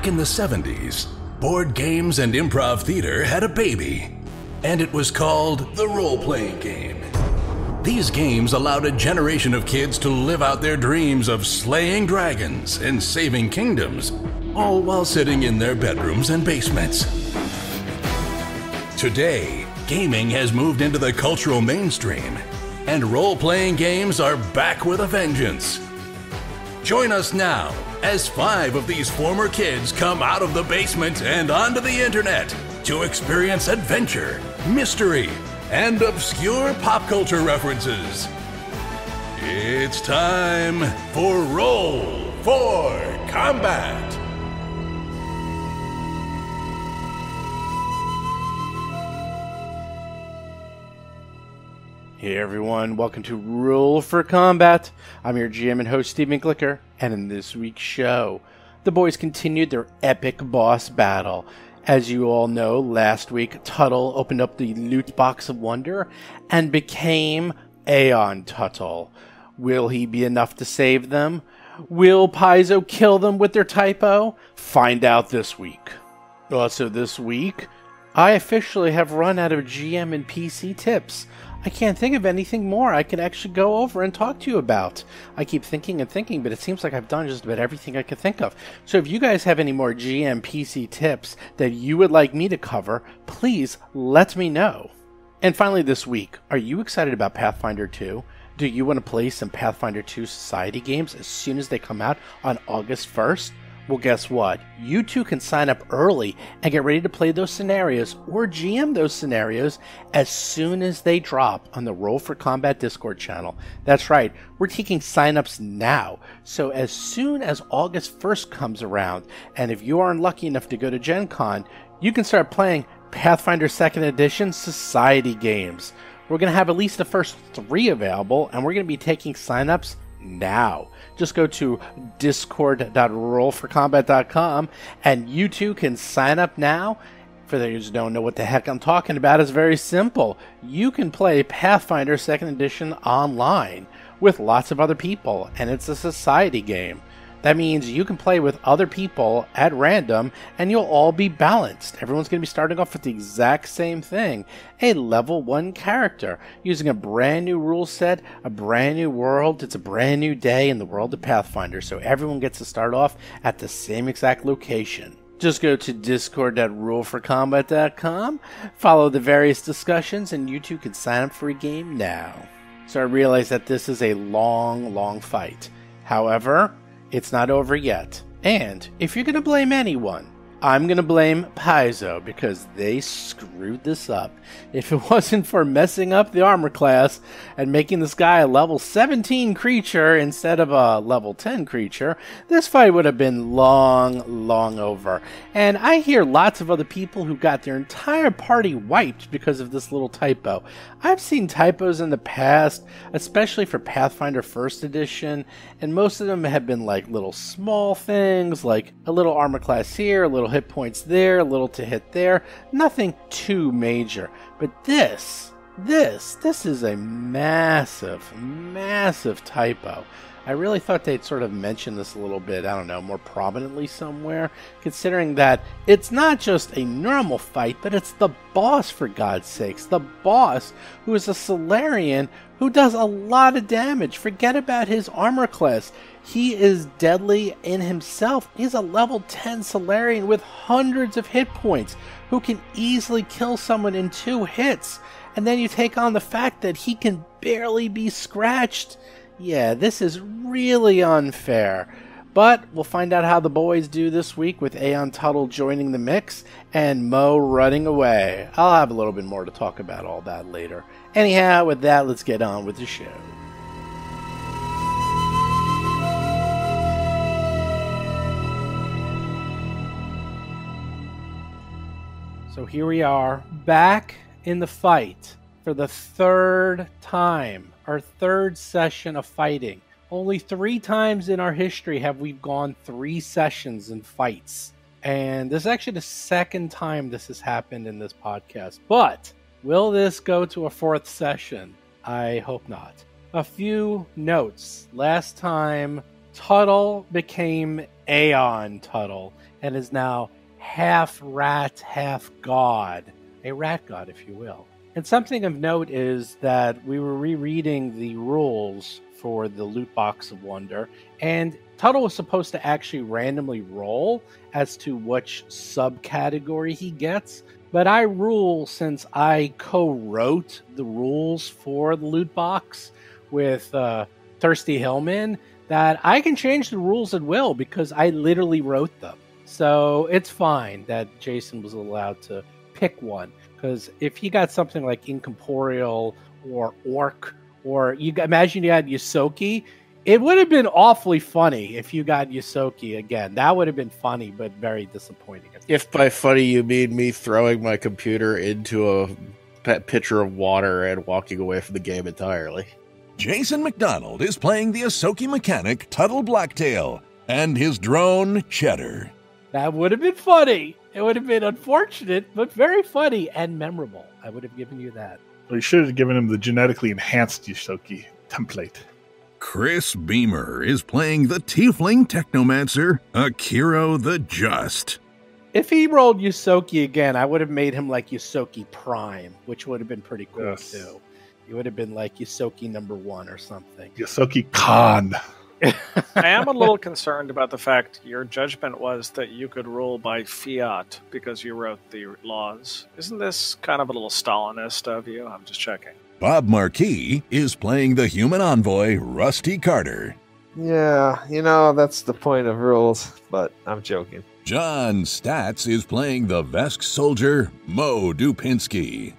Back in the 70s, board games and improv theater had a baby, and it was called the role-playing game. These games allowed a generation of kids to live out their dreams of slaying dragons and saving kingdoms, all while sitting in their bedrooms and basements. Today, gaming has moved into the cultural mainstream, and role-playing games are back with a vengeance. Join us now as 5 of these former kids come out of the basement and onto the internet to experience adventure, mystery, and obscure pop culture references. It's time for Roll for Combat! Hey everyone, welcome to Roll for Combat. I'm your GM and host Steven Glicker, and in this week's show, the boys continued their epic boss battle. As you all know, last week Tuttle opened up the loot box of wonder and became AEON Tuttle. Will he be enough to save them? Will Paizo kill them with their typo? Find out this week. Also this week, I officially have run out of GM and PC tips. I can't think of anything more I can actually go over and talk to you about. I keep thinking and thinking, but it seems like I've done just about everything I could think of. So if you guys have any more GM PC tips that you would like me to cover, please let me know. And finally this week, are you excited about Pathfinder 2? Do you want to play some Pathfinder 2 Society games as soon as they come out on August 1st? Well, guess what? You too can sign up early and get ready to play those scenarios or GM those scenarios as soon as they drop on the Roll for Combat Discord channel. That's right, we're taking signups now. So as soon as August 1st comes around, and if you aren't lucky enough to go to Gen Con, you can start playing Pathfinder 2nd Edition Society games. We're going to have at least the first 3 available, and we're going to be taking signups now. Just go to discord.rollforcombat.com and you too can sign up now. For those who don't know what the heck I'm talking about, it's very simple. You can play Pathfinder 2nd Edition online with lots of other people, and it's a society game. That means you can play with other people at random and you'll all be balanced. Everyone's going to be starting off with the exact same thing. A level 1 character using a brand new rule set, a brand new world. It's a brand new day in the world of Pathfinder, so everyone gets to start off at the same exact location. Just go to discord.rollforcombat.com, follow the various discussions, and you too can sign up for a game now. So I realize that this is a long fight. However, it's not over yet. And if you're going to blame anyone, I'm going to blame Paizo because they screwed this up. If it wasn't for messing up the armor class and making this guy a level 17 creature instead of a level 10 creature, this fight would have been long over. And I hear lots of other people who got their entire party wiped because of this little typo. I've seen typos in the past, especially for Pathfinder 1st Edition, and most of them have been like little small things, like a little armor class here, a little hit points there, a little to hit there, nothing too major. But this is a massive typo. I really thought they'd sort of mention this a little bit, I don't know, more prominently somewhere, considering that it's not just a normal fight, but it's the boss, for God's sakes. The boss, who is a Solarian, who does a lot of damage. Forget about his armor class. He is deadly in himself. He's a level 10 Solarian with hundreds of hit points, who can easily kill someone in 2 hits. And then you take on the fact that he can barely be scratched. Yeah, this is really unfair. But we'll find out how the boys do this week with AEON Tuttle joining the mix and Mo running away. I'll have a little bit more to talk about all that later. Anyhow, with that, let's get on with the show. So here we are, back in the fight for the 3rd time. Our 3rd session of fighting. Only 3 times in our history have we gone 3 sessions in fights. And this is actually the 2nd time this has happened in this podcast. But will this go to a 4th session? I hope not. A few notes. Last time, Tuttle became AEON Tuttle. and is now half rat, half god. A rat god, if you will. And something of note is that we were rereading the rules for the Loot Box of Wonder, and Tuttle was supposed to actually randomly roll as to which subcategory he gets. But I rule, since I co-wrote the rules for the Loot Box with Thirsty Hillman, that I can change the rules at will because I literally wrote them. So it's fine that Jason was allowed to pick one. Because if he got something like Incorporeal or Orc, or you imagine you had Yosoki, it would have been awfully funny if you got Yosoki again. That would have been funny, but very disappointing. If by funny you mean me throwing my computer into a pitcher of water and walking away from the game entirely. Jason McDonald is playing the Yosoki mechanic Tuttle Blacktail and his drone Cheddar. That would have been funny. It would have been unfortunate, but very funny and memorable. I would have given you that. Well, you should have given him the genetically enhanced Yosoki template. Chris Beamer is playing the Tiefling Technomancer, Akiro the Just. If he rolled Yosoki again, I would have made him like Yosoki Prime, which would have been pretty cool too. He would have been like Yosoki #1 or something. Yosoki Khan. I am a little concerned about the fact your judgment was that you could rule by fiat because you wrote the laws. Isn't this kind of a little Stalinist of you? I'm just checking. Bob Marquis is playing the human envoy, Rusty Carter. Yeah, that's the point of rules, but I'm joking. John Statz is playing the Vesk soldier, Mo Dupinsky.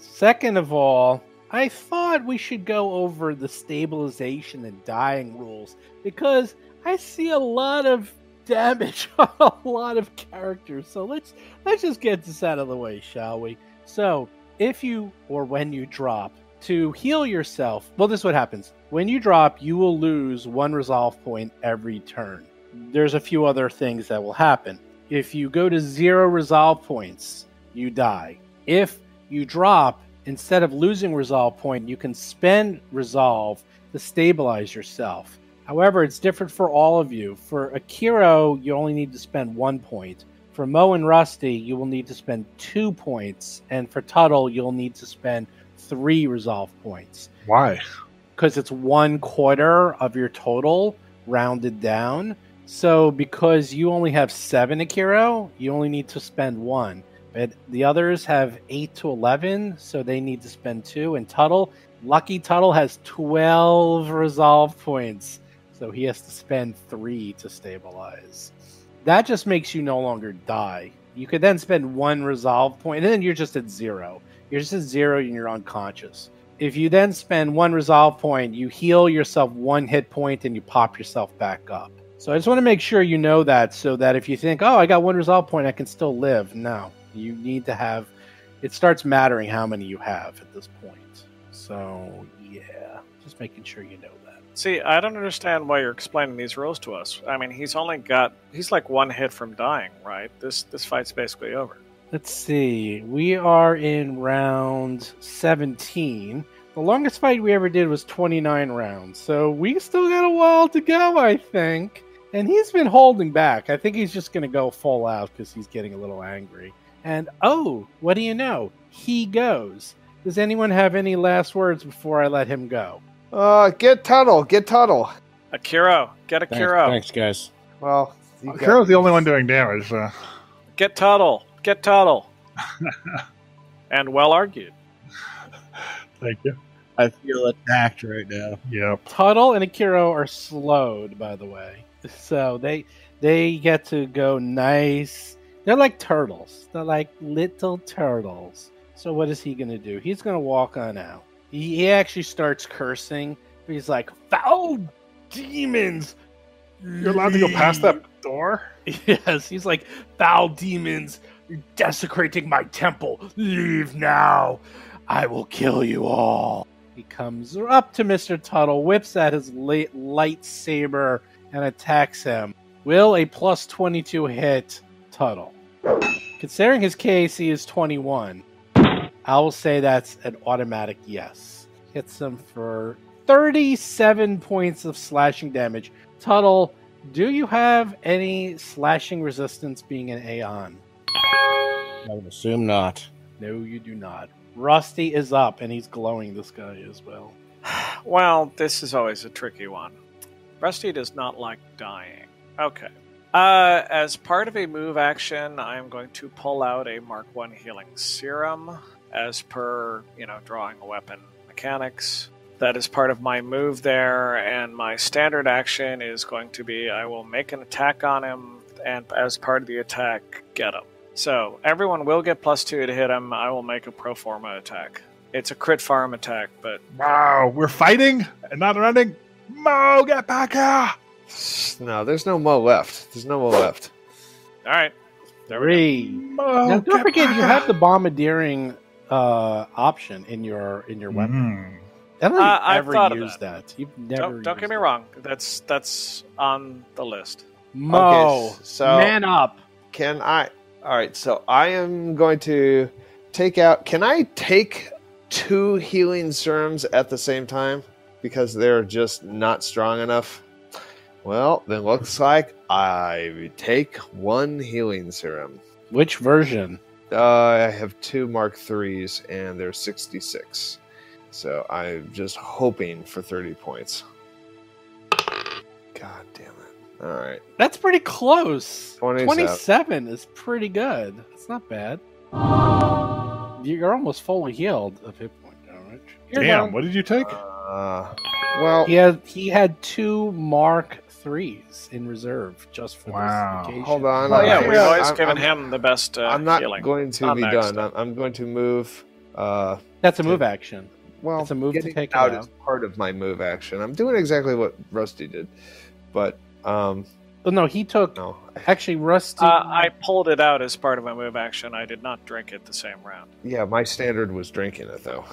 Second of all, I thought we should go over the stabilization and dying rules because I see a lot of damage on a lot of characters. So let's just get this out of the way, shall we? So if you, or when you drop, to heal yourself, well, this is what happens. When you drop, you will lose 1 resolve point every turn. There's a few other things that will happen. If you go to 0 resolve points, you die. If you drop, instead of losing resolve point, you can spend resolve to stabilize yourself. However, it's different for all of you. For Akiro, you only need to spend 1 point. For Mo and Rusty, you will need to spend 2 points. And for Tuttle, you'll need to spend 3 resolve points. Why? Because it's 1/4 of your total, rounded down. So because you only have 7 Akiro, you only need to spend 1. But the others have 8 to 11, so they need to spend 2. And Lucky Tuttle has 12 resolve points, so he has to spend 3 to stabilize. That just makes you no longer die. You could then spend 1 resolve point, and then you're just at 0. You're just at 0 and you're unconscious. If you then spend 1 resolve point, you heal yourself 1 hit point and you pop yourself back up. So I just want to make sure you know that, so that if you think, oh, I got 1 resolve point, I can still live. No. You need to have, it starts mattering how many you have at this point. So, yeah, just making sure you know that. See, I don't understand why you're explaining these rules to us. I mean, he's like 1 hit from dying, right? This fight's basically over. Let's see. We are in round 17. The longest fight we ever did was 29 rounds. So we still got a while to go, I think. And he's been holding back. I think he's just going to go full out because he's getting a little angry. And, oh, what do you know? He goes. Does anyone have any last words before I let him go? Get Tuttle. Get Tuttle. Akiro. Get Akiro. Thanks, guys. Well, Akiro's the only one doing damage. Get Tuttle. Get Tuttle. And well argued. Thank you. I feel attacked right now. Yep. Tuttle and Akiro are slowed, by the way. So they get to go nice. They're like turtles. They're like little turtles. So what is he going to do? He's going to walk on out. He actually starts cursing. He's like, foul demons! You're allowed to go past that door? Yes, he's like, foul demons! You're desecrating my temple! Leave now! I will kill you all! He comes up to Mr. Tuttle, whips at his lightsaber, and attacks him. Will a plus 22 hit Tuttle? Considering his KAC is 21, I will say that's an automatic yes. Hits him for 37 points of slashing damage. Tuttle Do you have any slashing resistance being an Aeon? I would assume not. No, you do not. Rusty is up, and he's glowing this guy as well. Well, this is always a tricky one. Rusty does not like dying. Okay. As part of a move action, I am going to pull out a Mark 1 healing serum as per, drawing a weapon mechanics. That is part of my move there, and my standard action is going to be I will make an attack on him, and as part of the attack, get him. So, everyone will get +2 to hit him. I will make a pro forma attack. It's a crit farm attack, but... Wow, we're fighting and not running? Mo, get back here! No, there's no Mo left. There's no Mo left. All right. Three. Now, don't forget, you have the bombardiering option in your weapon. I don't think you've ever used that. You've never. Don't get me wrong. That's on the list. Mo, Okay, so man up. Can I? All right. So I am going to take out. Can I take 2 healing serums at the same time because they're just not strong enough? Well, then looks like I take 1 healing serum. Which version? I have 2 Mark 3s, and they're 66. So I'm just hoping for 30 points. God damn it. All right. That's pretty close. 27 is pretty good. It's not bad. You're almost fully healed of hit point damage. You're Damn, down. what did you take? Well, He had 2 Mark 3s in reserve just for Wow. this occasion. hold on. Oh, yeah, Okay. we've always I'm- given I'm- him the best I'm not healing. going to Not be maxed done. up. I'm going to move. That's a move action. Well, It's a move to getting take it out out. is part of my move action. I'm doing exactly what Rusty did, but Oh, no, he took... no. Actually, Rusty... I pulled it out as part of my move action. I did not drink it the same round. Yeah, my standard was drinking it though.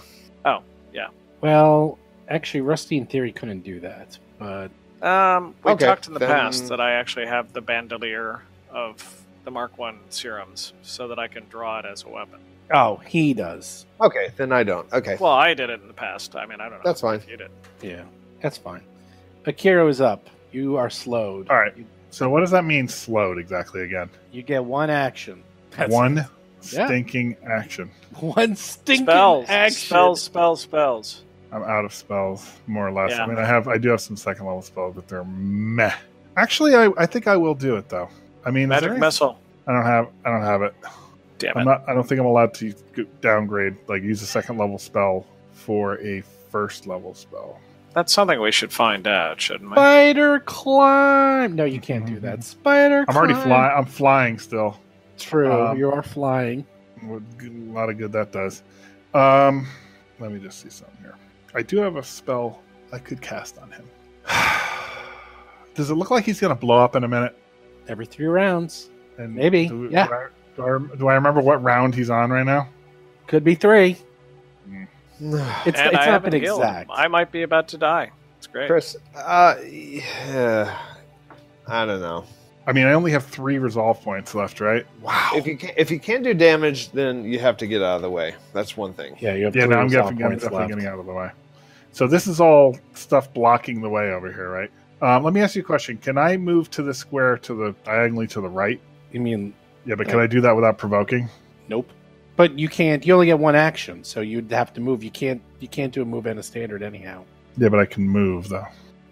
Oh, yeah. Well, actually, Rusty in theory couldn't do that, but... We Okay, talked in the then- past that I actually have the bandolier of the Mark 1 serums so that I can draw it as a weapon. Oh, he does. Okay, then I don't. Okay, Well, I did it in the past. I mean, I don't know. That's fine. if you did. Yeah, that's fine. Akira is up. You are slowed. All right. So what does that mean, slowed exactly again? You get 1 action. That's One Yeah. stinking action. 1 stinking Spells. action. Spells. I'm out of spells, more or less. Yeah. I mean, I do have some second level spells, but they're meh. Actually, I think I will do it though. I mean, is Magic there any- missile. I don't have it. Damn I'm it. not. I don't think I'm allowed to downgrade, like use a second level spell for a first level spell. That's something we should find out, shouldn't we? Spider climb. No, you can't do that. Spider I'm climb. already flying. I'm flying still. True, you are flying. What a lot of good that does. Let me just see something here. I do have a spell I could cast on him. Does it look like he's going to blow up in a minute? Every 3 rounds. And Maybe, yeah. Do I remember what round he's on right now? Could be 3. Mm. It's and I not haven't been healed. exact. I might be about to die. It's great. Chris. Yeah, I don't know. I mean, I only have 3 resolve points left, right? Wow. If you can't do damage, then you have to get out of the way. That's one thing. Yeah, you have Yeah, 3 no, I'm resolve definitely points left. getting out of the way. So this is all stuff blocking the way over here, right? Let me ask you a question. Can I move to the square diagonally to the right? You mean Yeah, but can I do that without provoking? nope? But you can't. You only get 1 action, so you'd have to move. You can't do a move and a standard anyhow. Yeah, but I can move though.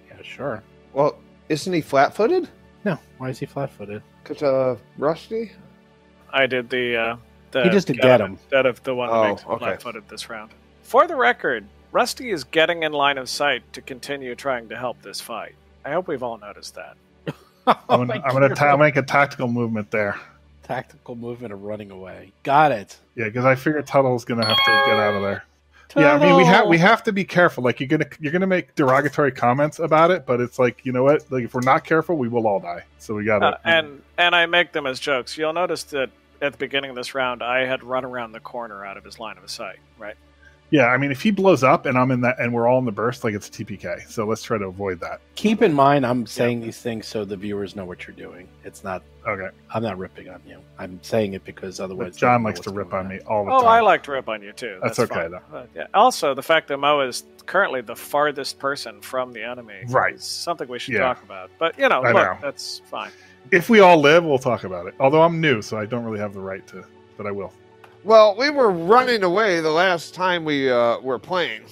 Yeah, sure. Well, isn't he flat-footed? No, why is he flat-footed? Cause Rusty. I did the He just did get him. instead of the one that Oh, makes him okay. flat-footed this round. For the record, Rusty is getting in line of sight to continue trying to help this fight. I hope we've all noticed that. I'm gonna make a tactical movement there. Tactical movement of running away. Got it. Yeah, because I figure Tuttle's gonna have to get out of there. Yeah, I mean we have to be careful. Like you're gonna make derogatory comments about it, but it's like, you know what? Like if we're not careful, we will all die. So we gotta. And I make them as jokes. You'll notice that at the beginning of this round, I had run around the corner out of his line of sight, right? Yeah, I mean, if he blows up and I'm in that, and we're all in the burst, like it's TPK. So let's try to avoid that. Keep in mind, I'm saying these things so the viewers know what you're doing. It's not. Okay. I'm not ripping on you. I'm saying it because otherwise, But John likes to rip on me all the time. Oh, I like to rip on you too. That's okay, fine. though. But, yeah. Also, the fact that Mo is currently the farthest person from the enemy Right. is something we should Yeah. talk about. But, you know, I look, know. that's fine. If we all live, we'll talk about it. Although I'm new, so I don't really have the right to, but I will. Well, we were running away the last time we were playing.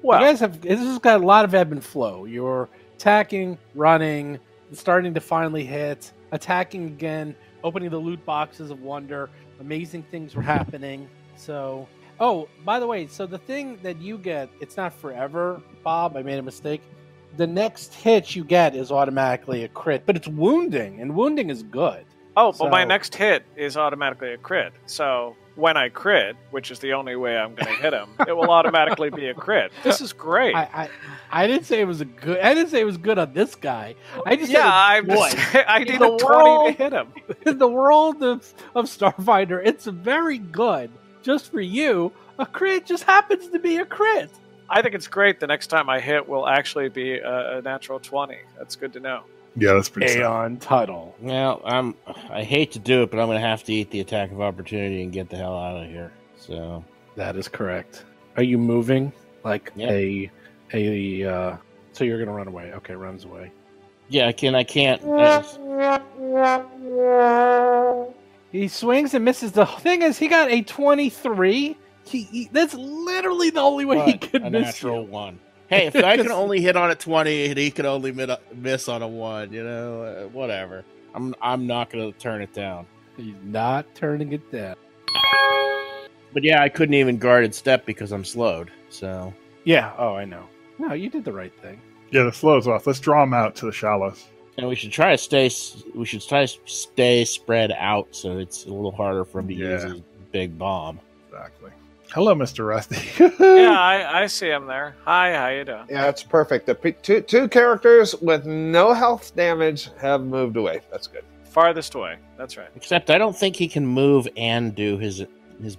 Well, you guys have. This has got a lot of ebb and flow. You're attacking, running, starting to finally hit, attacking again, opening the loot boxes of wonder. Amazing things were happening. So, oh, by the way, so the thing that you get, it's not forever, Bob. I made a mistake. The next hit you get is automatically a crit, but it's wounding, and wounding is good. oh, but my So- next hit is automatically a crit. So when I crit, which is the only way I'm going to hit him, it will automatically be a crit. This is great. I didn't say it was a good. I didn't say it was good on this guy. I just yeah, said I'm it's just, good. I In need the a 20 world- to hit him. In the world of Starfinder, it's very good. Just for you, a crit just happens to be a crit. I think it's great. The next time I hit will actually be a natural 20. That's good to know. Yeah, that's pretty sad. AEON Tuttle. Well, I hate to do it, but I'm going to have to eat the attack of opportunity and get the hell out of here. So That is correct. Are you moving like Yeah. So you're gonna run away? Okay, runs away. yeah, I can't. He swings and misses. The thing is, he got a 23. That's literally the only way he But could a miss natural you. one. Hey, if I can only hit on a 20 and he can only miss on a 1, whatever. I'm not going to turn it down. He's not turning it down. But yeah, I couldn't even guarded step because I'm slowed. So Yeah. Oh, I know. No, you did the right thing. Yeah, the slow's off. Let's draw him out to the shallows. and we should try to stay spread out so it's a little harder for him to use his big bomb. Exactly. Hello, Mr. Rusty. Yeah, I see him there. Hi, how you doing? Yeah, that's perfect. The two characters with no health damage have moved away. That's good. Farthest away. That's right. Except I don't think he can move and do his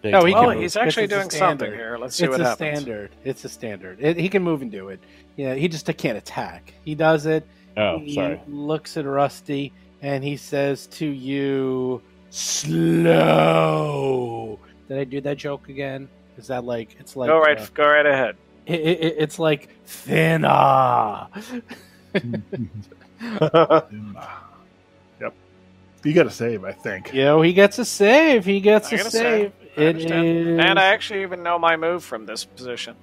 big. No, he bomb. can Oh, move. he's actually It's a doing something standard. here. Let's see It's what a happens. standard. It's a standard. He can move and do it. Yeah, he just can't attack. He does it. Oh, He sorry. looks at Rusty and he says to you, "Slow." Did I do that joke again? Is that like it's like Go right ahead. it's like thinner. Yep. You got to save, I think. He gets a save. He gets I a gotta save. say, I It understand. is, And I actually even know my move from this position.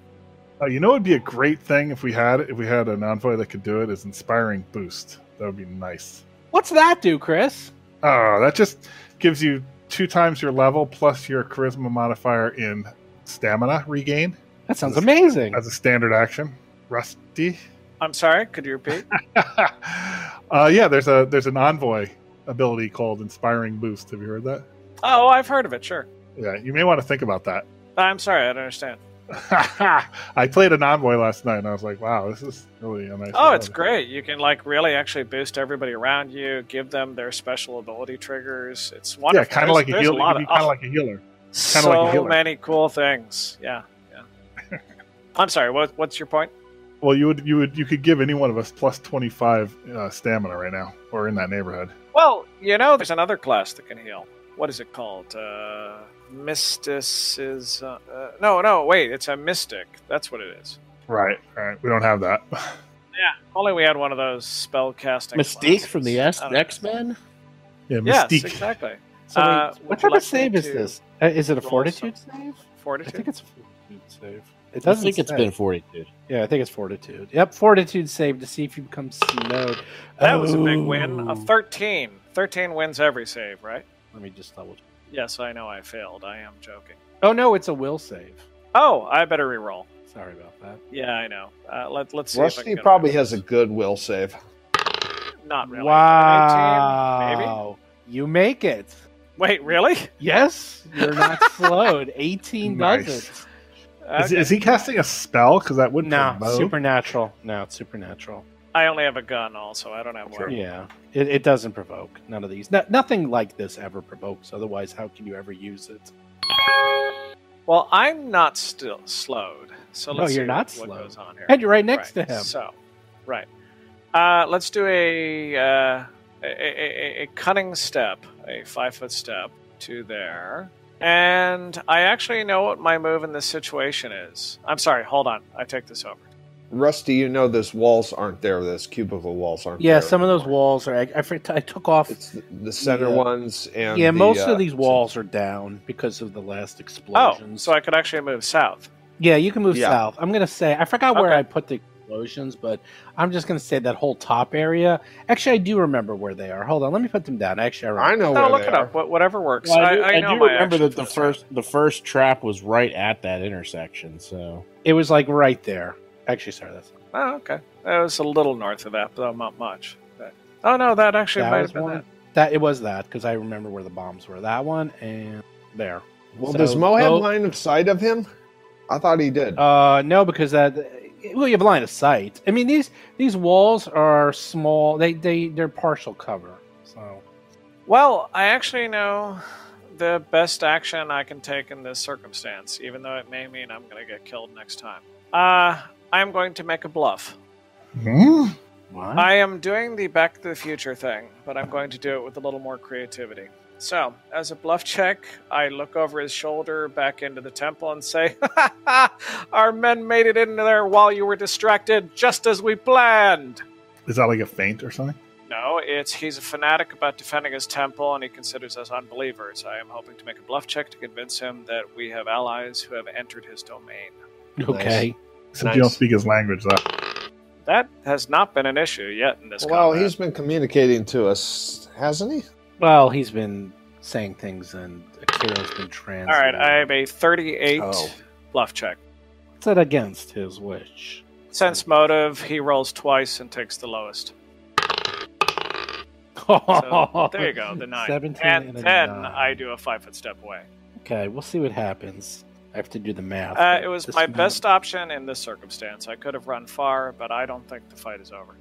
You know, it'd be a great thing if we had an envoy that could do it. Is inspiring boost. That would be nice. What's that do, Chris? Oh, that just gives you 2 times your level plus your charisma modifier in stamina regain That sounds amazing. as a standard action. Rusty. I'm sorry, could you repeat? Yeah, there's an envoy ability called inspiring boost. Have you heard that? Oh, I've heard of it, sure. Yeah, you may want to think about that. I'm sorry, I don't understand. I played an envoy last night, and I was like, "Wow, this is really a nice." Oh, it's great. You can really actually boost everybody around you, give them their special ability triggers. It's wonderful. Yeah, kind of like a There's healer. lot Kind of like a healer. so like a healer. many cool things. Yeah. I'm sorry. What's your point? Well, you could give any one of us plus 25 stamina right now, or in that neighborhood. Well, there's another class that can heal. What is it called? Mysticism. No, wait. It's a mystic. That's what it is. Right. We don't have that. Yeah. Only we had one of those spell casting. Mystique classes. from the I don't know. X-Men? Yeah, Yes, Mystique. exactly. So wait, would what you type like of save me is to this? Is it a roll fortitude save? I Fortitude. think it's a fortitude save. It I doesn't think it's say. been 42. Yeah, I think it's fortitude. Yep, fortitude save to see if you become slowed. That was a big win. A Oh. 13. 13 wins every save, right? Let me just double check. Yes, I know I failed. I am joking. Oh no, it's a will save. Oh, I better re-roll. Sorry about that. Yeah, I know. Let's see. if I Rusty can get probably away has a with good will save. this. Not really. 18, Wow. maybe? You make it. Wait, really? Yes, you're not slowed. 18 does Nice. it. Okay. Is he casting a spell? Because that would No, promote. supernatural. No, it's supernatural. I only have a gun, also. I don't have Sure. one. Yeah, it doesn't provoke. None of these. Nothing like this ever provokes. Otherwise, how can you ever use it? Well, I'm not still slowed. So let's you're see not what slowed. goes on here. And you're right next to him. So, right. Let's do a cunning step, a 5-foot step to there. And I actually know what my move in this situation is. I'm sorry, hold on. I take this over. Rusty, you know those walls aren't there. Those cubicle walls aren't there. Yeah, some of those walls are... I took off... It's the center ones. And yeah, most of these walls are down because of the last explosions. Oh, so I could actually move south. Yeah, you can move south. I'm going to say... I forgot where Okay. I put the explosions, but I'm just going to say that whole top area. Actually, I do remember where they are. Hold on, let me put them down. Actually, I know No, where look they it are. up. Whatever works. Well, I know my remember action that the for this the first trap was right at that intersection. So It was like right there. Actually, sorry, that's... Oh, okay. That was a little north of that, but not much. But, oh, no, that actually That might was have been one. that. That it was that because I remember where the bombs were. That one and there. Well, So does Mo have tho- line of sight of him? I thought he did. No, because that. Well, you have line of sight. I mean, these walls are small. They're partial cover. So Well, I actually know the best action I can take in this circumstance, even though it may mean I'm going to get killed next time. I'm going to make a bluff. Hmm? what? I am doing the Back to the Future thing, but I'm going to do it with a little more creativity. So, as a bluff check, I look over his shoulder back into the temple and say, our men made it in there while you were distracted, just as we planned. Is that like a feint or something? No, he's a fanatic about defending his temple, and he considers us unbelievers. I am hoping to make a bluff check to convince him that we have allies who have entered his domain. Okay. Except you don't speak his language, though. That has not been an issue yet in this Well, combat. he's been communicating to us, hasn't he? Well, he's been saying things, and Akira's been translating. All right, I have a 38 Oh. bluff check. What's that against his wish? Sense motive, he rolls twice and takes the lowest. So there you go, the 9. 17 and and a 10, 9. I do a 5-foot step away. Okay, we'll see what happens. I have to do the math. It was my best option in this circumstance. I could have run far, but I don't think the fight is over.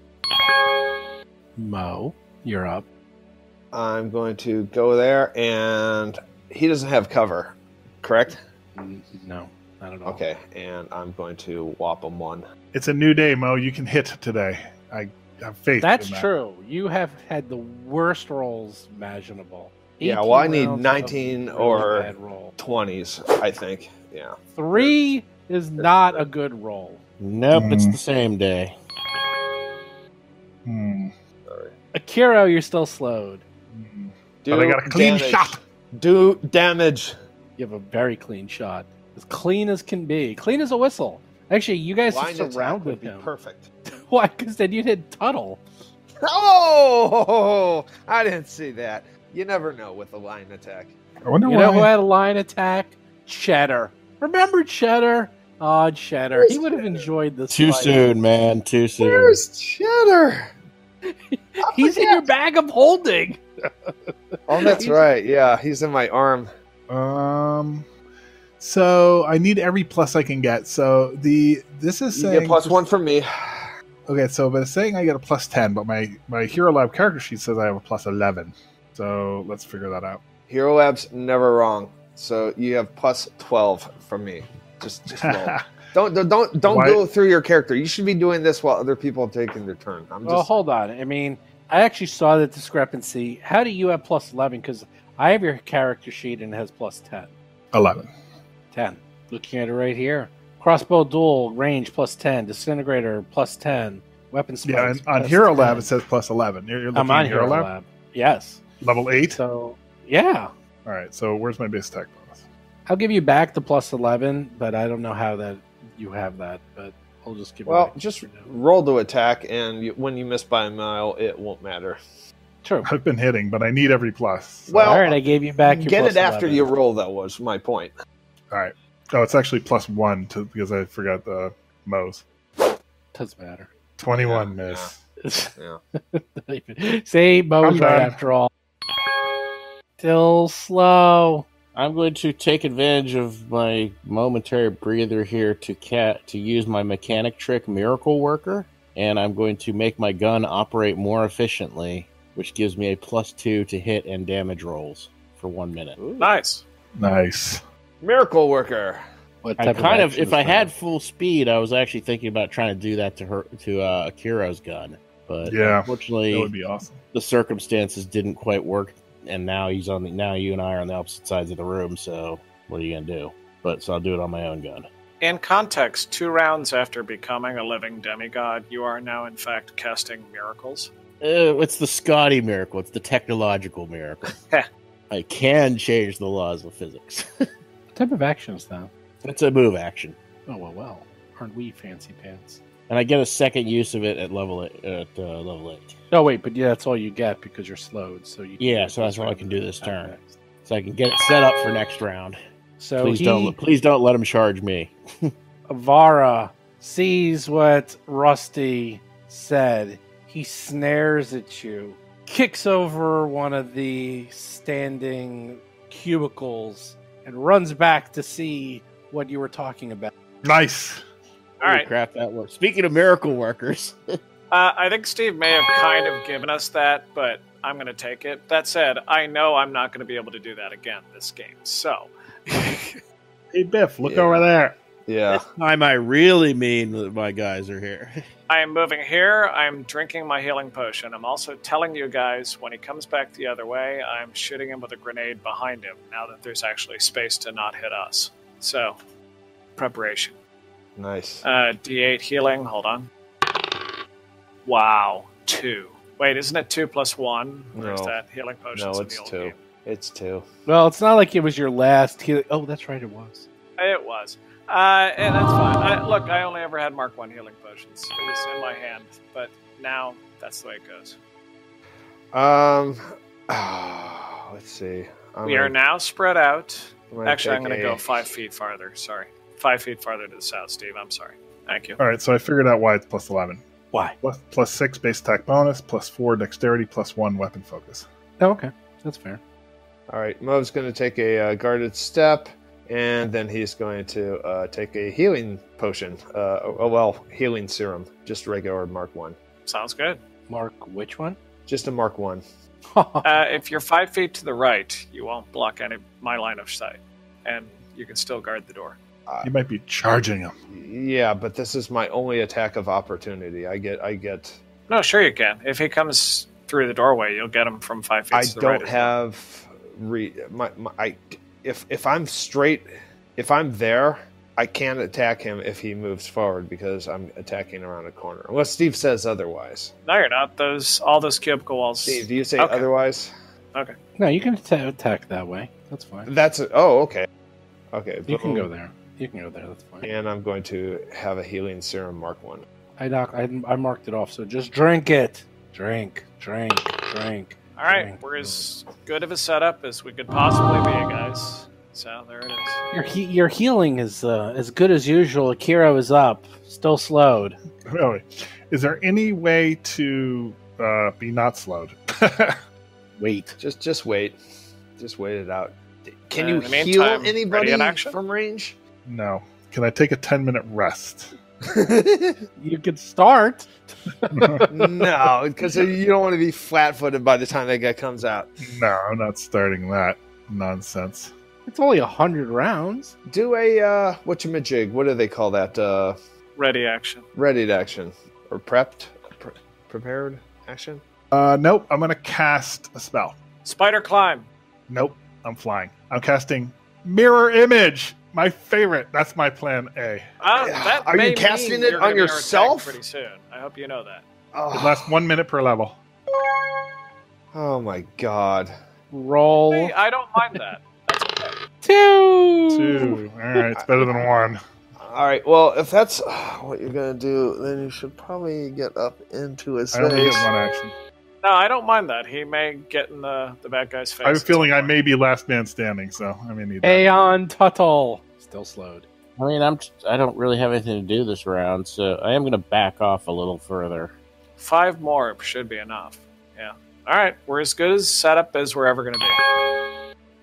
Mo, you're up. I'm going to go there, and he doesn't have cover, correct? No, not at all. Okay, and I'm going to whop him one. It's a new day, Mo. You can hit today. I have faith. That's in that. true. You have had the worst rolls imaginable. Yeah, 18 well, I need rounds of 19 really or bad roll. 20s, I think. Yeah. 3 is not a good roll. nope, it's the same day. Akira, you're still slowed. Do But I got a clean damage. shot. Do damage. You have a very clean shot. As clean as can be. Clean as a whistle. Actually, you guys Line are attack surrounded would be him. perfect. Why? Because then you'd hit Tuttle. Oh, I didn't see that. You never know with a line attack. I wonder You why. know who had a line attack? Cheddar. Remember Cheddar? Oh, Cheddar. He would have enjoyed this Too fight. soon, man. Too soon. Where's Cheddar? He's in your bag of holding. Oh, that's right. Yeah, he's in my arm. So I need every plus I can get. So this is You saying get plus 1 from me. Okay, so but it's saying I get a plus 10, but my Hero Lab character sheet says I have a plus 11. So let's figure that out. Hero Lab's never wrong. So you have plus 12 from me. Just roll. Don't Why- go through your character. You should be doing this while other people are taking their turn. I'm Well, just hold on. I mean, I actually saw the discrepancy. How do you have plus 11? Because I have your character sheet and it has plus 10. 11. 10. Looking at it right here. Crossbow duel, range plus 10. Disintegrator plus 10. Weapon Yeah, spikes and on plus Hero 10. Lab it says plus 11. You're looking I'm on at Hero Lab. Yes. Level 8? So, yeah. All right, so where's my base attack bonus? I'll give you back the plus 11, but I don't know how that you have that, but I'll just give well, it back just for now. roll to attack, and when you miss by a mile, it won't matter. True. I've been hitting, but I need every plus. So- Well, All right, I gave you back your Get plus it after 11. you roll. That was my point. all right. Oh, it's actually plus 1 because I forgot the Mo's. Doesn't matter. 21 Yeah, miss. Yeah. See, Mo's I'm right done. after all. Still slow. I'm going to take advantage of my momentary breather here to use my mechanic trick Miracle Worker, and I'm going to make my gun operate more efficiently, which gives me a +2 to hit and damage rolls for 1 minute. Nice. Nice. Miracle Worker. What I type kind of, action if is I that? had full speed, I was actually thinking about trying to do that to Akira's gun, but Yeah, unfortunately, that would be awesome. the circumstances didn't quite work, and now now you and I are on the opposite sides of the room. So what are you gonna do? But so I'll do it on my own gun. In context, 2 rounds after becoming a living demigod, you are now in fact casting miracles. It's the Scotty miracle. It's the technological miracle. I can change the laws of physics. What type of action is that? It's a move action, Oh, well. Aren't we fancy pants? and I get a second use of it at level 8. Oh, wait, but yeah, that's all you get because you're slowed. So you can Yeah, do it so that's this all I round can do and this attack turn. next. So I can get it set up for next round. So Please don't let him charge me. Avara sees what Rusty said. He snares at you, kicks over one of the standing cubicles, and runs back to see what you were talking about. Nice. All Holy right. crap, that works. Speaking of miracle workers, I think Steve may have kind of given us that, but I'm going to take it. That said, I know I'm not going to be able to do that again this game. So, Hey, Biff, look Yeah. over there. Yeah. this time I really mean that my guys are here. I am moving here. I'm drinking my healing potion. I'm also telling you guys when he comes back the other way, I'm shooting him with a grenade behind him now that there's actually space to not hit us. So, preparation. Nice. D8 healing. Hold on. Wow. 2. Wait, isn't it 2 plus 1? Or is No. that healing potions No, in it's the old 2. game? It's 2. Well, it's not like it was your last healing. Oh, that's right, it was. It was. And that's fine. Look, I only ever had Mark 1 healing potions. It was in my hand. But now, that's the way it goes. Let's see. We are now spread out. Actually, I'm take going to a- go 5 feet farther. Sorry. 5 feet farther to the south, Steve. I'm sorry. Thank you. All right, so I figured out why it's plus 11. Why? Plus 6 base attack bonus, plus 4 dexterity, plus 1 weapon focus. Oh, okay. That's fair. All right, Mo's going to take a guarded step, and then he's going to take a healing potion. Healing serum. Just regular Mark 1. Sounds good. Mark, which one? Just a Mark 1. If you're 5 feet to the right, you won't block my line of sight. And you can still guard the door. You might be charging him. Yeah, but this is my only attack of opportunity. I get. No, sure you can. If he comes through the doorway, you'll get him from 5 feet I to the right. don't have. If I'm straight, if I'm there, I can't attack him if he moves forward because I'm attacking around a corner. Unless Steve says otherwise. No, you're not. All those cubicle walls. Steve, do you say Okay. otherwise? Okay. No, you can attack that way. That's fine. Okay. Okay. You can boom. go there. You can go there. That's fine. And I'm going to have a healing serum Mark 1. I marked it off, so just drink it. Drink. All right, we're as good of a setup as we could possibly be, guys. So there it is. Your healing is as good as usual. Akira is up, still slowed. Oh, wait. Is there any way to be not slowed? Wait. Just wait. Just wait it out. Can In you the heal meantime, anybody ready in action? from range? No. Can I take a 10-minute rest? You could start. No, because you don't want to be flat-footed by the time that guy comes out. No, I'm not starting that nonsense. It's only 100 rounds. Do a whatchamajig? What do they call that? Ready action. Readied action or prepared action? Nope, I'm going to cast a spell. Spider climb. Nope, I'm flying. I'm casting Mirror Image, my favorite. That's my plan A. That Are you may casting mean it you're on gonna be under attack yourself? pretty soon. I hope you know that. It lasts 1 minute per level. Oh my god! Roll Hey, I don't mind that. That's okay. 2. All right, it's better than 1. All right, well, if that's what you're gonna do, then you should probably get up into his I only face. get 1 action. No, I don't mind that. He may get in the bad guy's face. I have a at feeling some I point. may be last man standing, so I may need that. AEON Tuttle. Still slowed. I mean, I don't really have anything to do this round, so I am going to back off a little further. 5 more should be enough. Yeah. All right, we're as good as set up as we're ever going to be.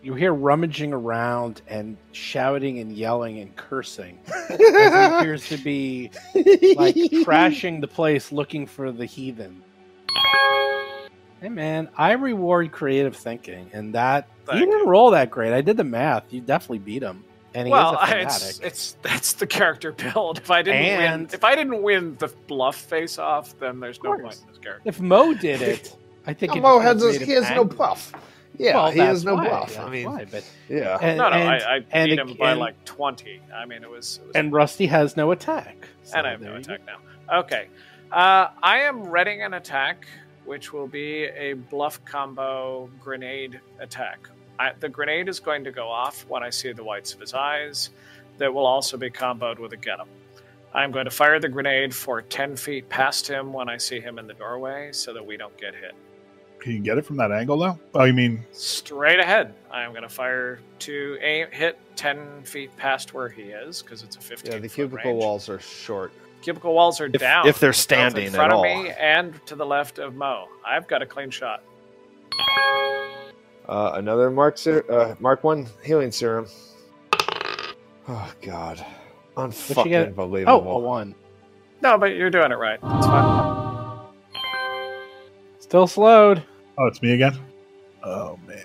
You hear rummaging around and shouting and yelling and cursing. As he appears to be like trashing the place looking for the heathen. Hey man, I reward creative thinking, and that Thank you didn't roll that great. I did the math. You definitely beat him. And he Well, is a fanatic. that's the character build. If I didn't win the bluff face off, then there's no point in this character. If Mo did it, I think it Mo just has made he him has no angry. bluff. Yeah, Well, he has that's no why, bluff. that's I mean, why, but yeah. and, No, and, I and beat him by again- like 20. I mean, it was and Rusty has no attack. So and I have there no you go. attack now. Okay. I am readying an attack, which will be a bluff combo grenade attack. The grenade is going to go off when I see the whites of his eyes. That will also be comboed with a get him. I'm going to fire the grenade for 10 feet past him when I see him in the doorway so that we don't get hit. Can you get it from that angle, though? Oh, you mean... Straight ahead. I'm going to fire to hit 10 feet past where he is, because it's a 15 Yeah, the foot cubicle range. walls are short. Cubicle walls are down. If they're both standing in front at of all. me and to the left of Mo. I've got a clean shot. Another Mark 1 healing serum. Oh, God. What'd you get? Unfucking-believable. Oh, a 1. No, but you're doing it right. It's fine. Still slowed. Oh, it's me again? Oh, man.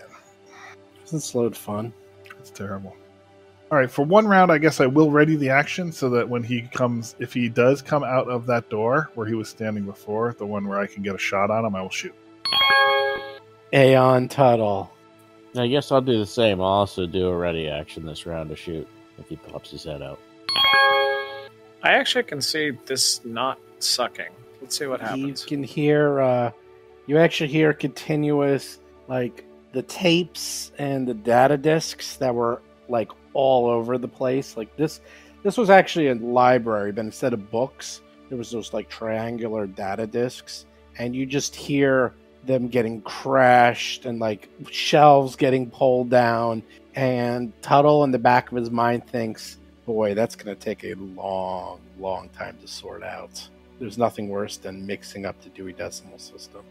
Isn't slowed fun? It's terrible. All right, for one round, I guess I will ready the action so that when he comes, if he does come out of that door where he was standing before, the one where I can get a shot on him, I will shoot. AEON Tuttle. I guess I'll do the same. I'll also do a ready action this round to shoot if he pops his head out. I actually can see this not sucking. Let's see what happens. You can hear, you actually hear continuous, like, the tapes and the data discs that were, like, all over the place. Like, this was actually a library, but instead of books, there was those, like, triangular data discs, and you just hear them getting crashed and, like, shelves getting pulled down, and Tuttle in the back of his mind thinks, boy, that's going to take a long, long time to sort out. There's nothing worse than mixing up the Dewey Decimal System.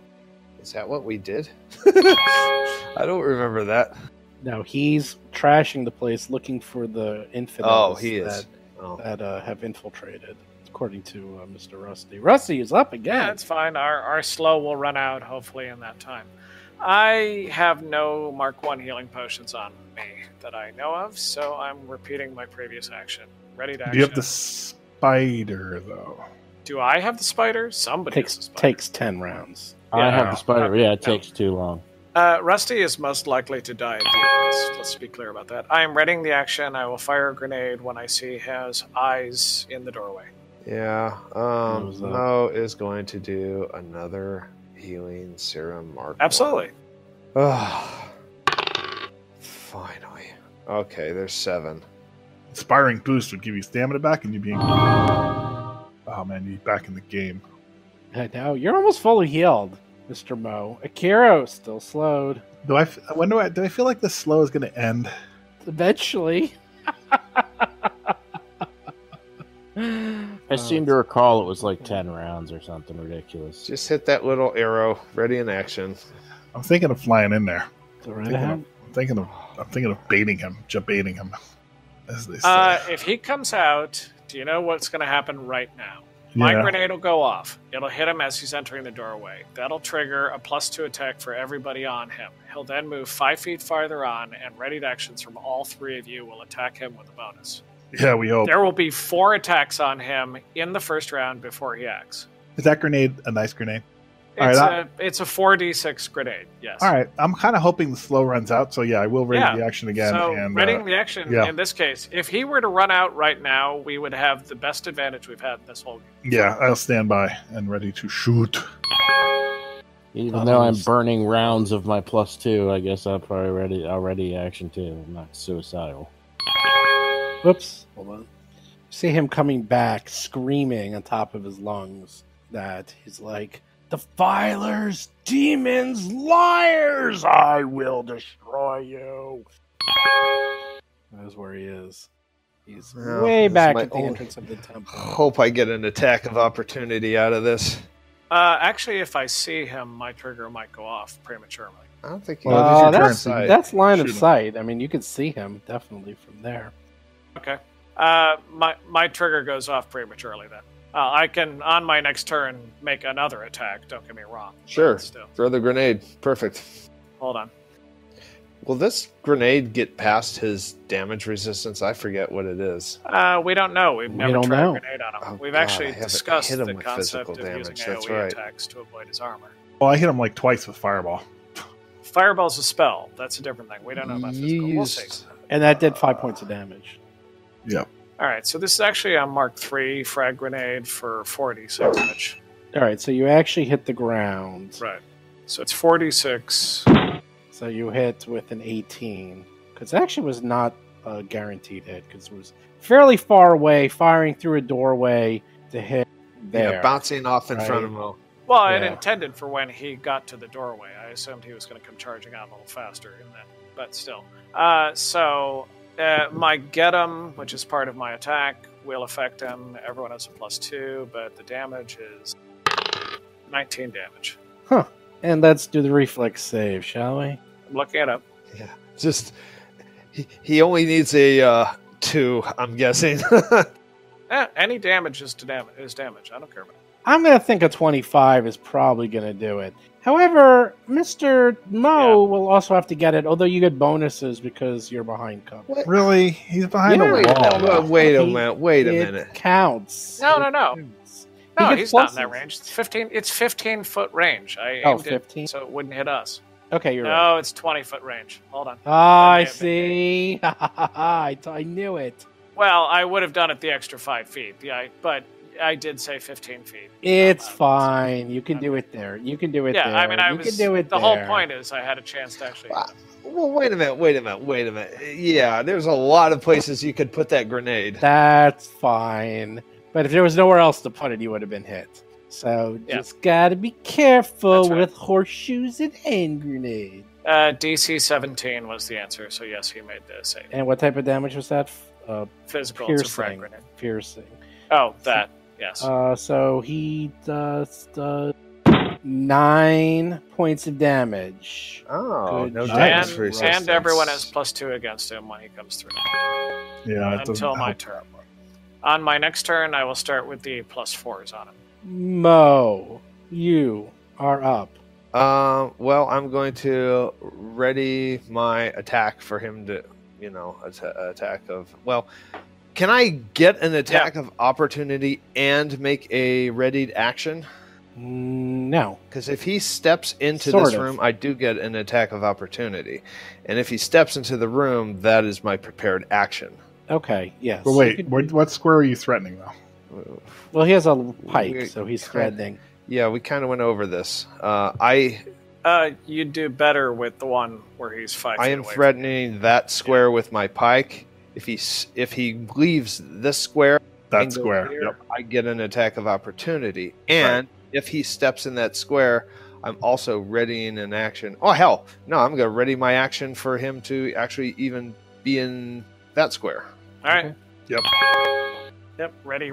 Is that what we did? I don't remember that. No, he's trashing the place looking for the infidels Oh, he is. that have infiltrated, according to Mr. Rusty. Rusty is up again. Yeah, it's fine. Our slow will run out, hopefully, in that time. I have no Mark 1 healing potions on me that I know of, so I'm repeating my previous action. Ready to action. Do you have the spider, though? Do I have the spider? Somebody has the spider. Takes 10 rounds. I have the spider. no, Yeah, it no. takes too long. Rusty is most likely to die at the end. Let's be clear about that. I am readying the action. I will fire a grenade when I see his eyes in the doorway. Yeah. was that? Mo is going to do another healing serum Mark. Absolutely. Oh, finally. Okay, there's 7. Inspiring boost would give you stamina back and you'd be in... Oh, man, you'd be back in the game. I know. You're almost fully healed, Mr. Mo. Akiro still slowed. Do I feel like this slow is going to end? Eventually. I seem to recall it was like 10 rounds or something ridiculous. Just hit that little arrow. Ready in action. I'm thinking of flying in there. Go right ahead. I'm thinking of baiting him, baiting him, as they say. If he comes out, do you know what's going to happen right now? My Yeah. grenade will go off. It'll hit him as he's entering the doorway. That'll trigger a +2 attack for everybody on him. He'll then move 5 feet farther on, and readied actions from all 3 of you will attack him with a bonus. Yeah, we hope. There will be 4 attacks on him in the first round before he acts. Is that grenade a nice grenade? All right, It's a 4d6 grenade, yes. All right, I'm kind of hoping the slow runs out, so yeah, I will ready the action again. So, and, readying the action yeah. in this case, if he were to run out right now, we would have the best advantage we've had in this whole game. Yeah, I'll stand by and ready to shoot. Even though I'm burning rounds of my +2, I guess I'll ready action too. I'm not suicidal. Whoops. Hold on. See him coming back, screaming on top of his lungs that he's like, "Defilers, demons, liars! I will destroy you." That's where he is. He's Oh, way this back might at the only- entrance of the temple. Hope I get an attack of opportunity out of this. Actually, if I see him, my trigger might go off prematurely. I don't think you Well, use your that's- turn sight. That's line of Shoot him. sight. I mean, you can see him definitely from there. Okay. My trigger goes off prematurely then. I can, on my next turn, make another attack. Don't get me wrong. Sure. But still. Throw the grenade. Perfect. Hold on. Will this grenade get past his damage resistance? I forget what it is. We don't know. We've never don't tried know. a grenade on him. Oh, We've God, I actually haven't discussed hit him the with concept physical of using damage, that's AoE right. attacks to avoid his armor. Well, I hit him like twice with Fireball. Fireball's a spell. That's a different thing. We don't know about physical. We'll see. And that did 5 points of damage. Yep. All right, so this is actually a Mark III frag grenade for 46 damage. All right, so you actually hit the ground. Right. So it's 46. So you hit with an 18. Because it actually was not a guaranteed hit, because it was fairly far away, firing through a doorway to hit there. Yeah, bouncing off in Right. front of him. Well, I had Yeah. intended for when he got to the doorway. I assumed he was going to come charging out a little faster in that, but still. My get him, which is part of my attack, will affect him. Everyone has a +2, but the damage is 19 damage. Huh. And let's do the reflex save, shall we? I'm looking it up. Yeah, just he only needs a 2, I'm guessing. Any damage is damage. I don't care about it. I'm going to think a 25 is probably going to do it. However, Mr. Mo will also have to get it, although you get bonuses because you're behind cover. What? Really? He's behind Yeah. a Wait wall. a minute. Wait a He- minute. Wait a it minute. counts. No. It No, counts. No, He gets he's not in that pluses. range. It's 15. It's 15-foot range. I Oh, aimed 15? it so it wouldn't hit us. Okay, you're right. No, it's 20-foot range. Hold on. I Okay, see. I knew it. Well, I would have done it the extra 5 feet. Yeah, but I did say 15 feet. It's fine. You can do it there. You can do it Yeah, there. I mean, you can do it the there. whole point is I had a chance to actually. Well, wait a minute. Yeah, there's a lot of places you could put that grenade. That's fine. But if there was nowhere else to put it, you would have been hit. So Yeah. just gotta be careful That's right. with horseshoes and hand grenades. DC 17 was the answer, so yes, he made the save. And what type of damage was that? Physical, it's a frag Piercing. grenade. Piercing. Oh, that, yes. So he does 9 points of damage. Oh, Good no job. damage and, resistance. and everyone has +2 against him when he comes through. Yeah, it doesn't Until my help. turn. On my next turn, I will start with the +4s on him. Mo, you are up. Well, I'm going to ready my attack for him to, attack of. Well, can I get an attack of opportunity and make a readied action? No. Because if he steps into Sort this of. room, I do get an attack of opportunity. And if he steps into the room, that is my prepared action. Okay, yes. But wait, what square are you threatening, though? Well, he has a pike, We- so he's threatening. Yeah, we kind of went over this. You do better with the one where he's 5 feet I am away. threatening that square with my pike. If he leaves this square, That and goes square. here, Yep. I get an attack of opportunity. And if he steps in that square, I'm also readying an action. Oh hell, no! I'm going to ready my action for him to actually even be in that square. All right. Okay. Yep. Yep. Ready.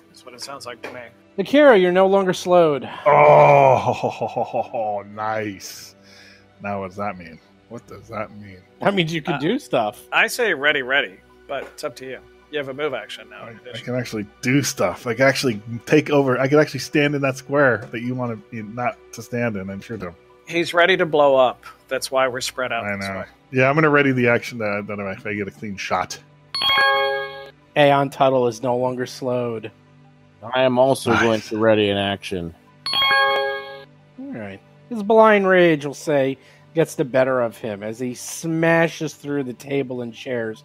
That's what it sounds like to me. Akira, you're no longer slowed. Oh, nice. Now, what does that mean? What does that mean? That means you can do stuff. I say ready, but it's up to you. You have a move action now. In I addition. can actually do stuff. I can actually take over. I can actually stand in that square that you want to not to stand in. I'm sure to. He's ready to blow up. That's why we're spread out I this know. way. Yeah, I'm going to ready the action that if I get a clean shot. AEON Tuttle is no longer slowed. I am also Nice. going to ready an action. All right. His blind rage, we'll say, gets the better of him as he smashes through the table and chairs,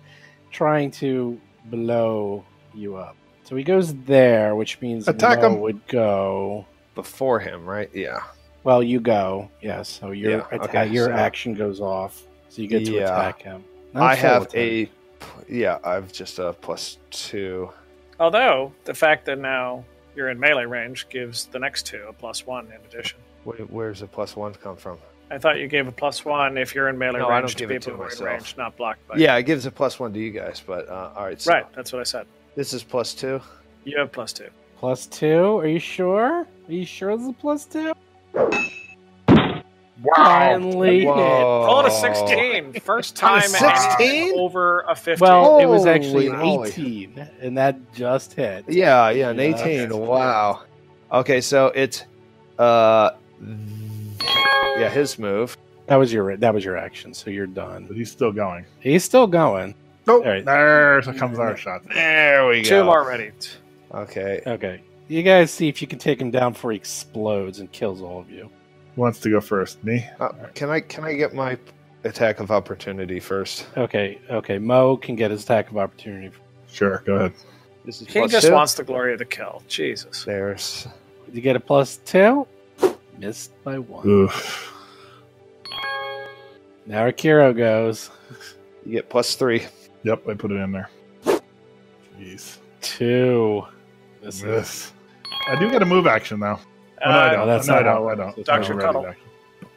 trying to blow you up. So he goes there, which means Attack Mo him. would go. Before him, right? Yeah. Well, you go. Yes. So your Yeah, okay, your so- action goes off, so you get to Yeah. attack him. Not I full have attack. I've just a +2. Although the fact that now you're in melee range gives the next two a +1 in addition. Where's the +1 come from? I thought you gave a +1 if you're in melee No, I range don't to give it people to who are in myself. range, not blocked by. Yeah, it gives a +1 to you guys, but all right. So Right. That's what I said. This is +2. You have +2. +2. Are you sure? Are you sure this is +2? Wow. Finally hit. Whoa. Roll a 16. First time 16? over a 15. Well, it was actually an Holy moly. 18, and that just hit. Yeah, an Yeah. 18. Wow. Okay, so it's his move. That was your action, so you're done. But he's still going. He's still going. Nope. All right. There comes our shot. There we go. 2 more ready. Okay. Okay. You guys see if you can take him down before he explodes and kills all of you. Who wants to go first? Me? Can I get my attack of opportunity first? Okay. Mo can get his attack of opportunity. Sure, go ahead. This is He plus just 2. wants the glory of the kill. Jesus. There's. Did you get a +2? Missed by 1. Oof. Now Akiro goes. You get +3. Yep, I put it in there. Jeez. 2. Miss. I do get a move action, though. Oh, no, I don't. that's no, not I don't. how it I works. don't. It's Dr. I'm Tuttle. ready.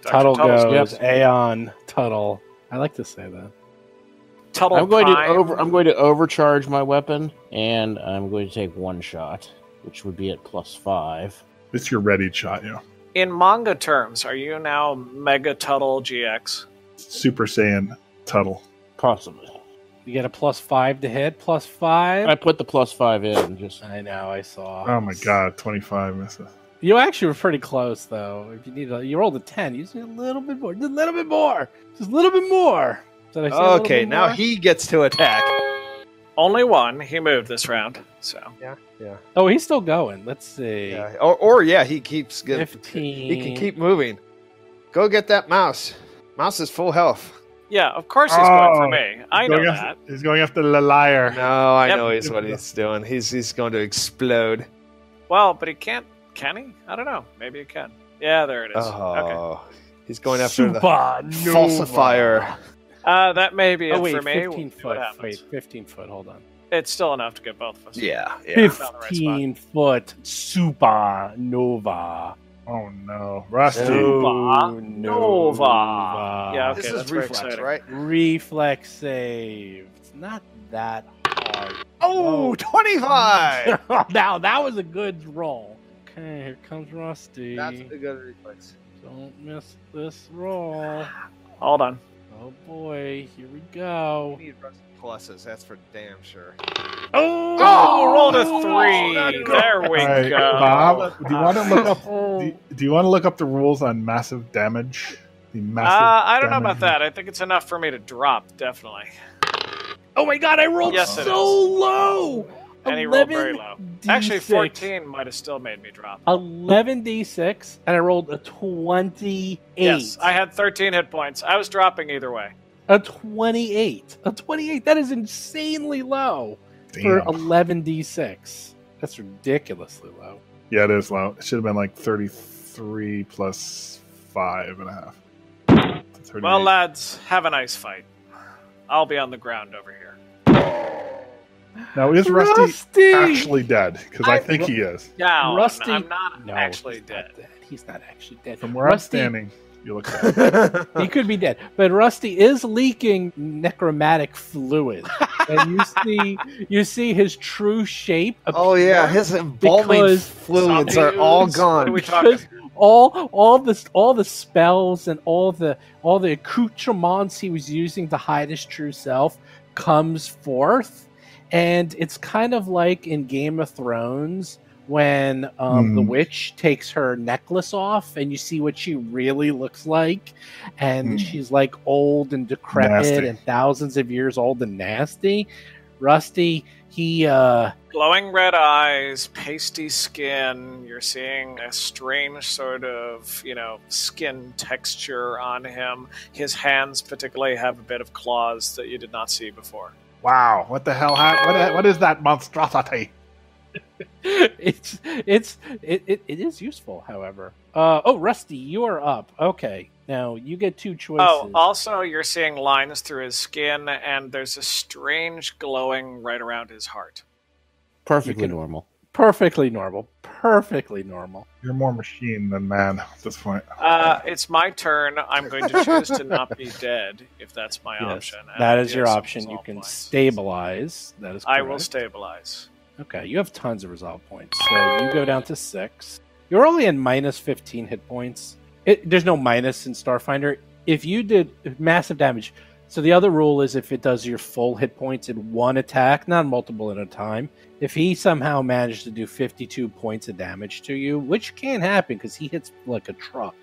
Tuttle Tuttle's goes. good. Aeon Tuttle. I like to say that. Tuttle I'm going Prime. I'm going to overcharge my weapon, and I'm going to take 1 shot, which would be at +5. It's your ready shot, you know. In manga terms, are you now Mega Tuttle GX? Super Saiyan Tuttle. Possibly. You get a +5 to hit. +5. I put the +5 in. Just I know. I saw. Oh my god, 25 misses. You actually were pretty close, though. If you rolled a 10. You just need a little bit more. Just a little bit more. Just a little bit more. Did I say a little Okay, bit now more? he gets to attack. Only 1. He moved this round. So Yeah. Oh, he's still going. Let's see. Yeah. Or yeah, he keeps getting. 15. He can keep moving. Go get that mouse. Mouse is full health. yeah, of course he's going for Oh, me. I know that. He's going after the liar. No, I Yep. know he's what he's doing. He's going to explode. Well, but he can't. Can he? I don't know. Maybe he can. Yeah, there it is. Okay. Oh, he's going after the Supernova. falsifier. That may be it Oh, wait, for me. 15 We'll see foot. what happens. Wait, 15 foot. Hold on. It's still enough to get both of us. Yeah. 15 foot supernova. Oh no. Rusty. Nova. Yeah, okay, This that's is very reflex, exciting. right? Reflex save. It's not that hard. Oh, 25! Now, that was a good roll. Okay, here comes Rusty. That's a good reflex. Don't miss this roll. Hold on. Oh boy, here we go. We need rusty pluses, that's for damn sure. Oh, rolled a 3. There we All right, go. Bob, do you want to look up? Oh. Do you want to look up the rules on massive damage? The massive. I don't know damage. about that. I think it's enough for me to drop, definitely. Oh my god, I rolled Yes, it so is. low! And he rolled very 11 low. D6. Actually, 14 might have still made me drop. 11d6, and I rolled a 28. Yes, I had 13 hit points. I was dropping either way. A 28. A 28. That is insanely low Damn. for 11d6. That's ridiculously low. Yeah, it is low. It should have been like 33 plus 5.5. Well, lads, have a nice fight. I'll be on the ground over here. Now, is Rusty actually dead? Because I think he is. Down. Rusty- I'm not No, actually he's dead. Not dead. He's not actually dead. From where Rusty, I'm standing, you look dead. he could be dead, but Rusty is leaking necromantic fluid, and you see his true shape. Oh yeah, his embalming Because fluids are all What are gone. we talking? Because all the spells and all the accoutrements he was using to hide his true self comes forth, and it's kind of like in Game of Thrones when the witch takes her necklace off and you see what she really looks like, and she's like old and decrepit Nasty. and thousands of years old and nasty. Rusty, he Glowing red eyes, pasty skin. You're seeing a strange sort of, skin texture on him. His hands particularly have a bit of claws that you did not see before. Wow, what the hell? What is that monstrosity? it is useful, however. Rusty, you are up. Okay, now you get 2 choices. Oh, also you're seeing lines through his skin, and there's a strange glowing right around his heart. perfectly normal. Perfectly normal. Perfectly normal. You're more machine than man at this point. It's my turn. I'm going to choose to not be dead, if that's my option. And that I is get your some option. You resolve can points. stabilize. That is correct. I will stabilize. Okay, you have tons of resolve points. So you go down to 6. You're only in minus 15 hit points. There's no minus in Starfinder. If you did massive damage, So the other rule is if it does your full hit points in one attack, not multiple at a time, if he somehow managed to do 52 points of damage to you, which can happen because he hits like a truck,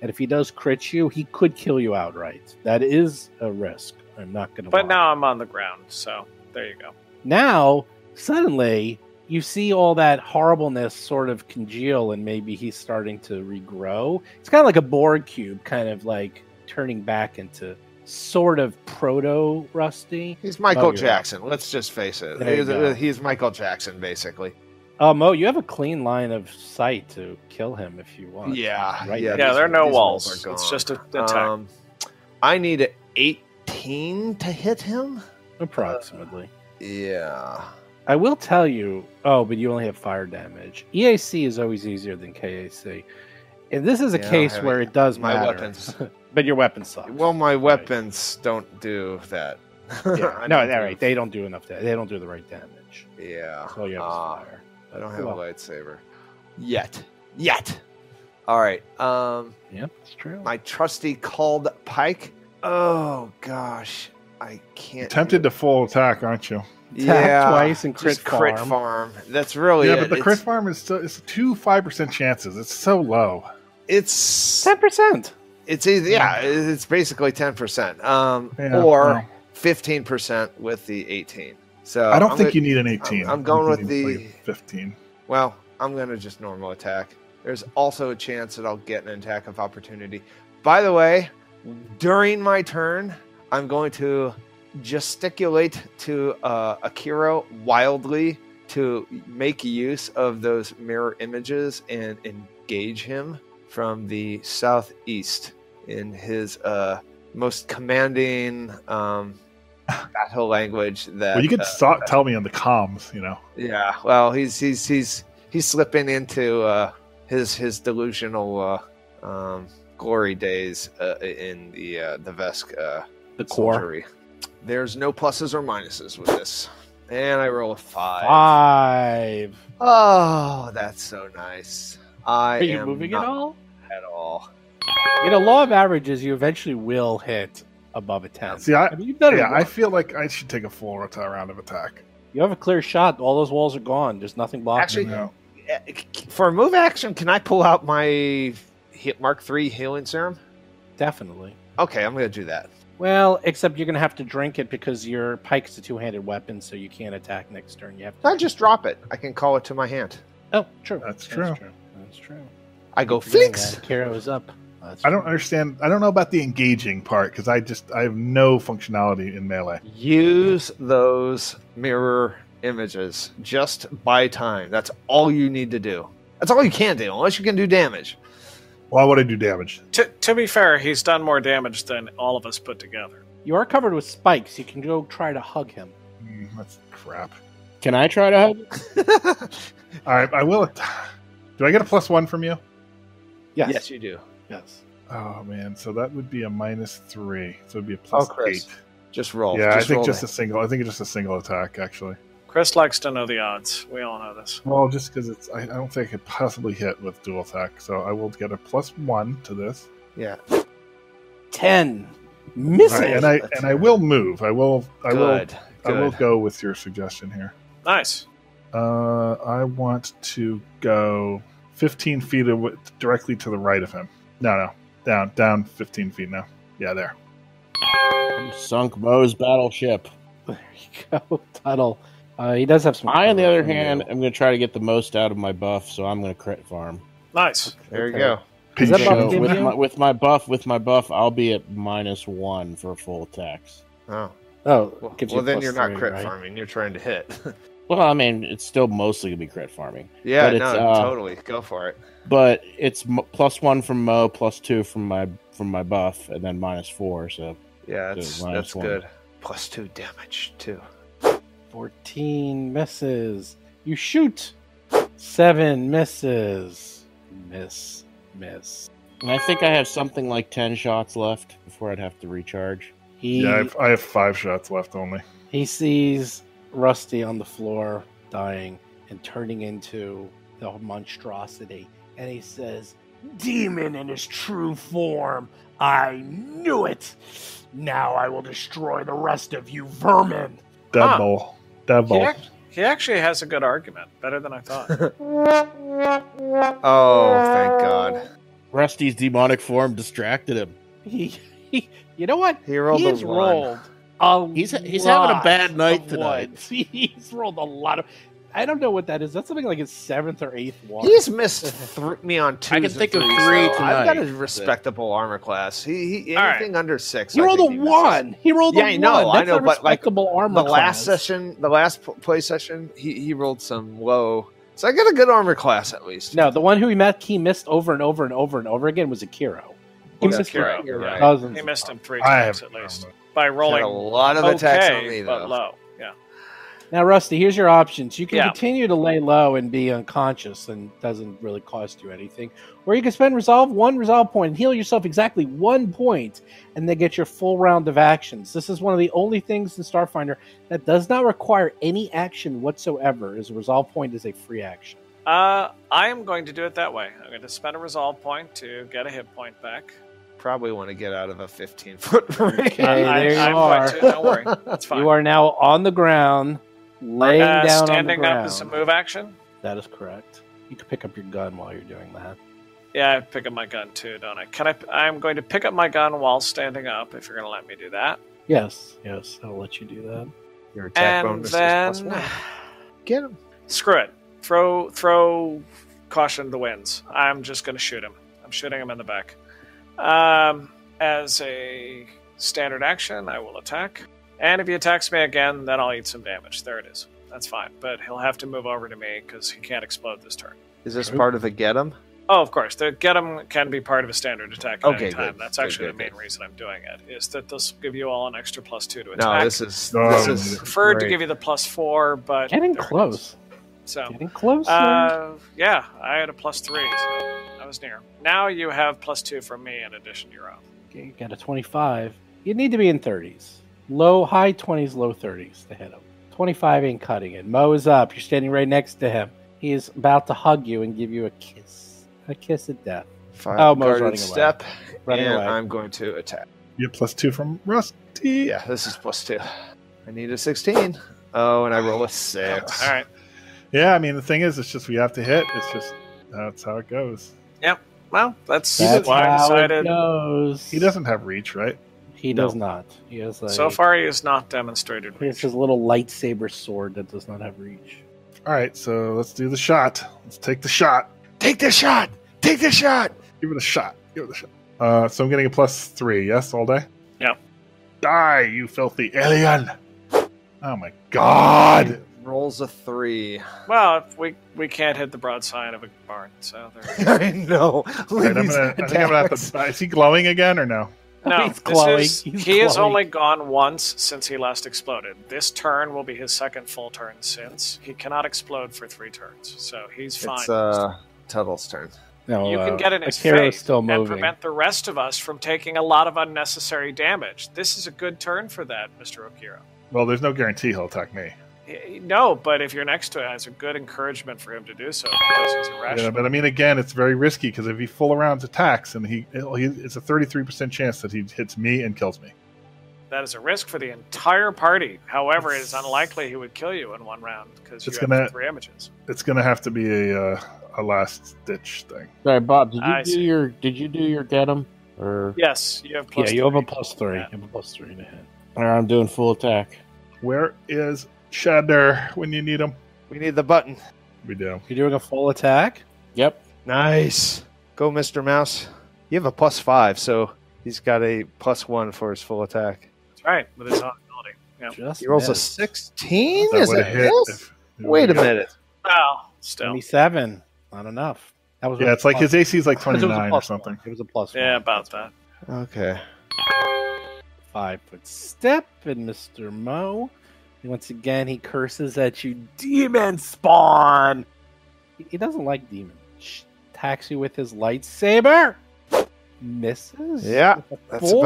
and if he does crit you, he could kill you outright. That is a risk. I'm not going to But now I'm on the ground, so there you go. Now, suddenly, you see all that horribleness sort of congeal, and maybe he's starting to regrow. It's kind of like a Borg cube, kind of like turning back into sort of proto-Rusty. He's Michael Oh, you're Jackson. Let's just face it. There you go. He's Michael Jackson, basically. Mo, you have a clean line of sight to kill him if you want. Yeah. Right? Yeah, Yeah, there are no these walls. walls are It's gone. just an attack. I need an 18 to hit him. Approximately. Yeah. I will tell you, but you only have fire damage. EAC is always easier than KAC. And this is a Yeah, case I where it does my matter. weapons. But your weapon sucks. Well, my weapons don't do that. Yeah. I No, don't all do- right. They don't do enough. They don't do the right damage. Yeah. That's all you have is fire. I don't have Well, a lightsaber yet. All right. Yep, it's true. My trusty called pike. Oh gosh, I can't. Tempted to full attack, aren't you? Attack twice and crit just crit farm. farm. That's really Yeah, it. but the It's- crit farm is still, it's 5% chances. It's so low. It's 10%. it's easy. Yeah, it's basically 10%. Yeah, Or well. 15% with the 18. So I don't I'm think gonna- you need an 18. I'm going I with think you need the- 15. Well, I'm going to just normal attack. There's also a chance that I'll get an attack of opportunity. By the way, during my turn, I'm going to gesticulate to Akira wildly to make use of those mirror images and engage him from the southeast in his most commanding battle language. That Well, you could tell me on the comms, you know. yeah, well, he's slipping into his delusional glory days in the Vesk The core. soldiery. There's no pluses or minuses with this, and I roll a 5. 5. Oh, that's so nice. I Are you am moving not at all? at all. Law of averages, you eventually will hit above a 10. See, I mean, you've done it I once. feel like I should take a full round of attack. You have a clear shot. All those walls are gone. There's nothing blocking Actually, you. No. For a move action, can I pull out my Mark III healing serum? Definitely. Okay, I'm going to do that. Well, except you're going to have to drink it because your pike's a two-handed weapon, so you can't attack next turn. You have to. I just drop it. I can call it to my hand. Oh, true. That's true. That's true. I go Forgetting flinks. that. Kiro is up. That's I don't true. understand. I don't know about the engaging part because I have no functionality in melee. Use those mirror images. Just buy time. That's all you need to do. That's all you can do, unless you can do damage. Why would I do damage? To be fair, he's done more damage than all of us put together. You are covered with spikes. You can go try to hug him. That's crap. Can I try to hug? All right, I will. Do I get a +1 from you? Yes. Yes, you do. Yes. Oh man, so that would be a -3. So it'd be a +8. Chris. Just roll. Yeah, I think roll just it. a single. I think it's just a single attack actually. Chris likes to know the odds. We all know this. Well, just because it's, I don't think I could possibly hit with dual attack, so I will get a +1 to this. Yeah. 10. All Missing. right, and I will move. I will Good. go with your suggestion here. Nice. I want to go 15 feet directly to the right of him. No, down 15 feet now. Yeah, there. You sunk Mo's battleship. There you go, Tuttle. He does have some. I, on the cover other from hand, you. am going to try to get the most out of my buff, so I'm going to crit farm. Nice. There you Okay. go. Is that Peace. buff So give you? with my buff, I'll be at -1 for full attacks. Oh. Oh, gives you Well, then plus you're not 3, crit right? farming. You're trying to hit. Well, I mean, it's still mostly going to be crit farming. Yeah, But no, it's, totally. Go for it. But it's +1 from Mo, +2 from my buff, and then -4. So Yeah, Good, that's -1. good. +2 damage, too. 14 misses. You shoot. 7 misses. Miss. and I think I have something like 10 shots left before I'd have to recharge. Yeah, I have 5 shots left only. He sees Rusty on the floor, dying and turning into the monstrosity. And he says, demon in his true form. I knew it. Now I will destroy the rest of you vermin. Devil. He actually has a good argument. Better than I thought. Oh, thank God. Rusty's demonic form distracted him. You know what? He rolled He's a one. rolled a He's having a lot bad night of tonight. ones. He's rolled a lot of. I don't know what that is. That's something like his 7th or 8th one. He's missed me on 2s. I can think of and 3 threes, so I've got tonight. a respectable armor class. He All anything under 6. He rolled a 1. He rolled a 1. Yeah, I know, That's a but like respectable armor the class. last session, the last play session, he rolled some low. So I got a good armor class at least. No, the one who he missed over and over and over and over again was Akiro. He Was missed Akiro, him you're right. dozens He of missed times. him 3 I times have at least no idea. by Had rolling a lot of attacks on me but though. low. Yeah. Now, Rusty, here's your options. You can Yeah. continue to lay low and be unconscious, and it doesn't really cost you anything. Or you can spend one resolve point, and heal yourself exactly 1 point, and then get your full round of actions. This is one of the only things in Starfinder that does not require any action whatsoever, as a resolve point is a free action. I am going to do it that way. I'm going to spend a resolve point to get a hit point back. Probably want to get out of a 15-foot range. Okay, there you I'm are. going to. Don't worry. That's fine. You are now on the ground, laying down on the standing ground. up is a move action. That is correct. You can pick up your gun while you're doing that. Yeah, I pick up my gun too, don't I? I'm going to pick up my gun while standing up. If you're going to let me do that. Yes, I'll let you do that. Your attack And bonus then is +1. Get him. screw it. Throw caution to the winds. I'm just going to shoot him. I'm shooting him in the back. As a standard action, I will attack. And if he attacks me again, then I'll eat some damage. There it is. That's fine. But he'll have to move over to me because he can't explode this turn. Is this part of the get him? Oh, of course. The get him can be part of a standard attack at Okay, any time. good. That's Good, actually good, the main good. reason I'm doing it, is that this will give you all an extra +2 to No, attack. this is Preferred to great. give you the +4, but... Getting there it is. close. So, Getting close. yeah, I had a +3, so I was near. Now you have +2 from me in addition to your own. Okay, you got a 25. You need to be in 30s. High 20s, low 30s to hit him. 25 ain't cutting it. Mo is up. You're standing right next to him. He is about to hug you and give you a kiss. A kiss of death. 5 Oh, Mo's guarded running away. step, Running and away. I'm going to attack. You get +2 from Rusty. Yeah, this is +2. I need a 16. Oh, and I roll a 6. All right. Yeah, I mean, the thing is, it's just we have to hit. It's just, that's how it goes. Well, that's That's why I how it decided. goes. He doesn't have reach, right? He does not. He has like, So far, he has not demonstrated he has reach. his little lightsaber sword that does not have reach. All right, so let's do the shot. Let's take the shot. Take the shot! Take the shot! Give it a shot. Give it a shot. So I'm getting a +3, yes, all day? Yep. Die, you filthy alien! Oh my god! Rolls a 3. Well, we can't hit the broadside of a barn, so there. I know. Right, I think I'm gonna have to. Is he glowing again or no? No, He's glowing. he has glowing. only gone once since he last exploded. This turn will be his second full turn since. He cannot explode for 3 turns, so he's fine. It's Tuttle's turn. No, You can get in his Akira's face still and moving. prevent the rest of us from taking a lot of unnecessary damage. This is a good turn for that, Mr. Okiro. Well, there's no guarantee he'll attack me. No, but if you're next to it, it's a good encouragement for him to do so because he's irrational. Yeah, but I mean, again, it's very risky because if he full rounds attacks, and it's a 33% chance that he hits me and kills me. That is a risk for the entire party. However, it is unlikely he would kill you in 1 round because you It's have gonna- 3 images. It's gonna have to be a last ditch thing. Sorry, Bob. Did I you do see. your get him? Or Yes, you have Yeah, +3. you have a +3. Yeah. You have a +3 to hit. or I'm doing full attack. Where is Cheddar when you need him? We need the button. We do. You're doing a full attack? Yep. Nice. Go, Mr. Mouse. You have a +5, so he's got a +1 for his full attack. That's right, with his own ability. Yeah. Just He rolls a missed. 16? That Is would've it hit this? if- Wait a minute. Well, still. 27. Not enough. That was Yeah, it's like his AC is like because it was a 29 or +1. something. It was a +1. Yeah, about that. Okay. 5-foot step, and Mr. Mo. Once again, he curses at you, demon spawn. He doesn't like demons. Attacks you with his lightsaber. Misses. Yeah, with a that's about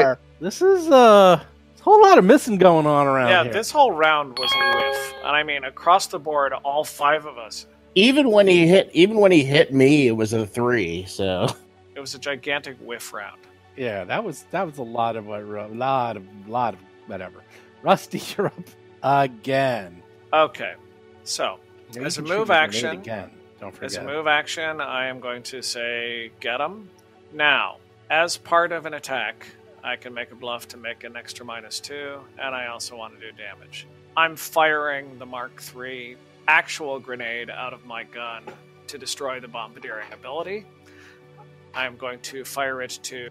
right. This is a whole lot of missing going on around Yeah, here. this whole round was a whiff. And I mean, across the board, all 5 of us Even when he hit me, it was a 3. So It was a gigantic whiff round. Yeah, that was a lot of whatever. Rusty, you're up again. Okay, so Maybe as a you can shoot move grenade action, again. Don't forget. as a move action, I am going to say get him. Now, as part of an attack, I can make a bluff to make an extra -2, and I also want to do damage. I'm firing the Mark III actual grenade out of my gun to destroy the bombardiering ability. I'm going to fire it to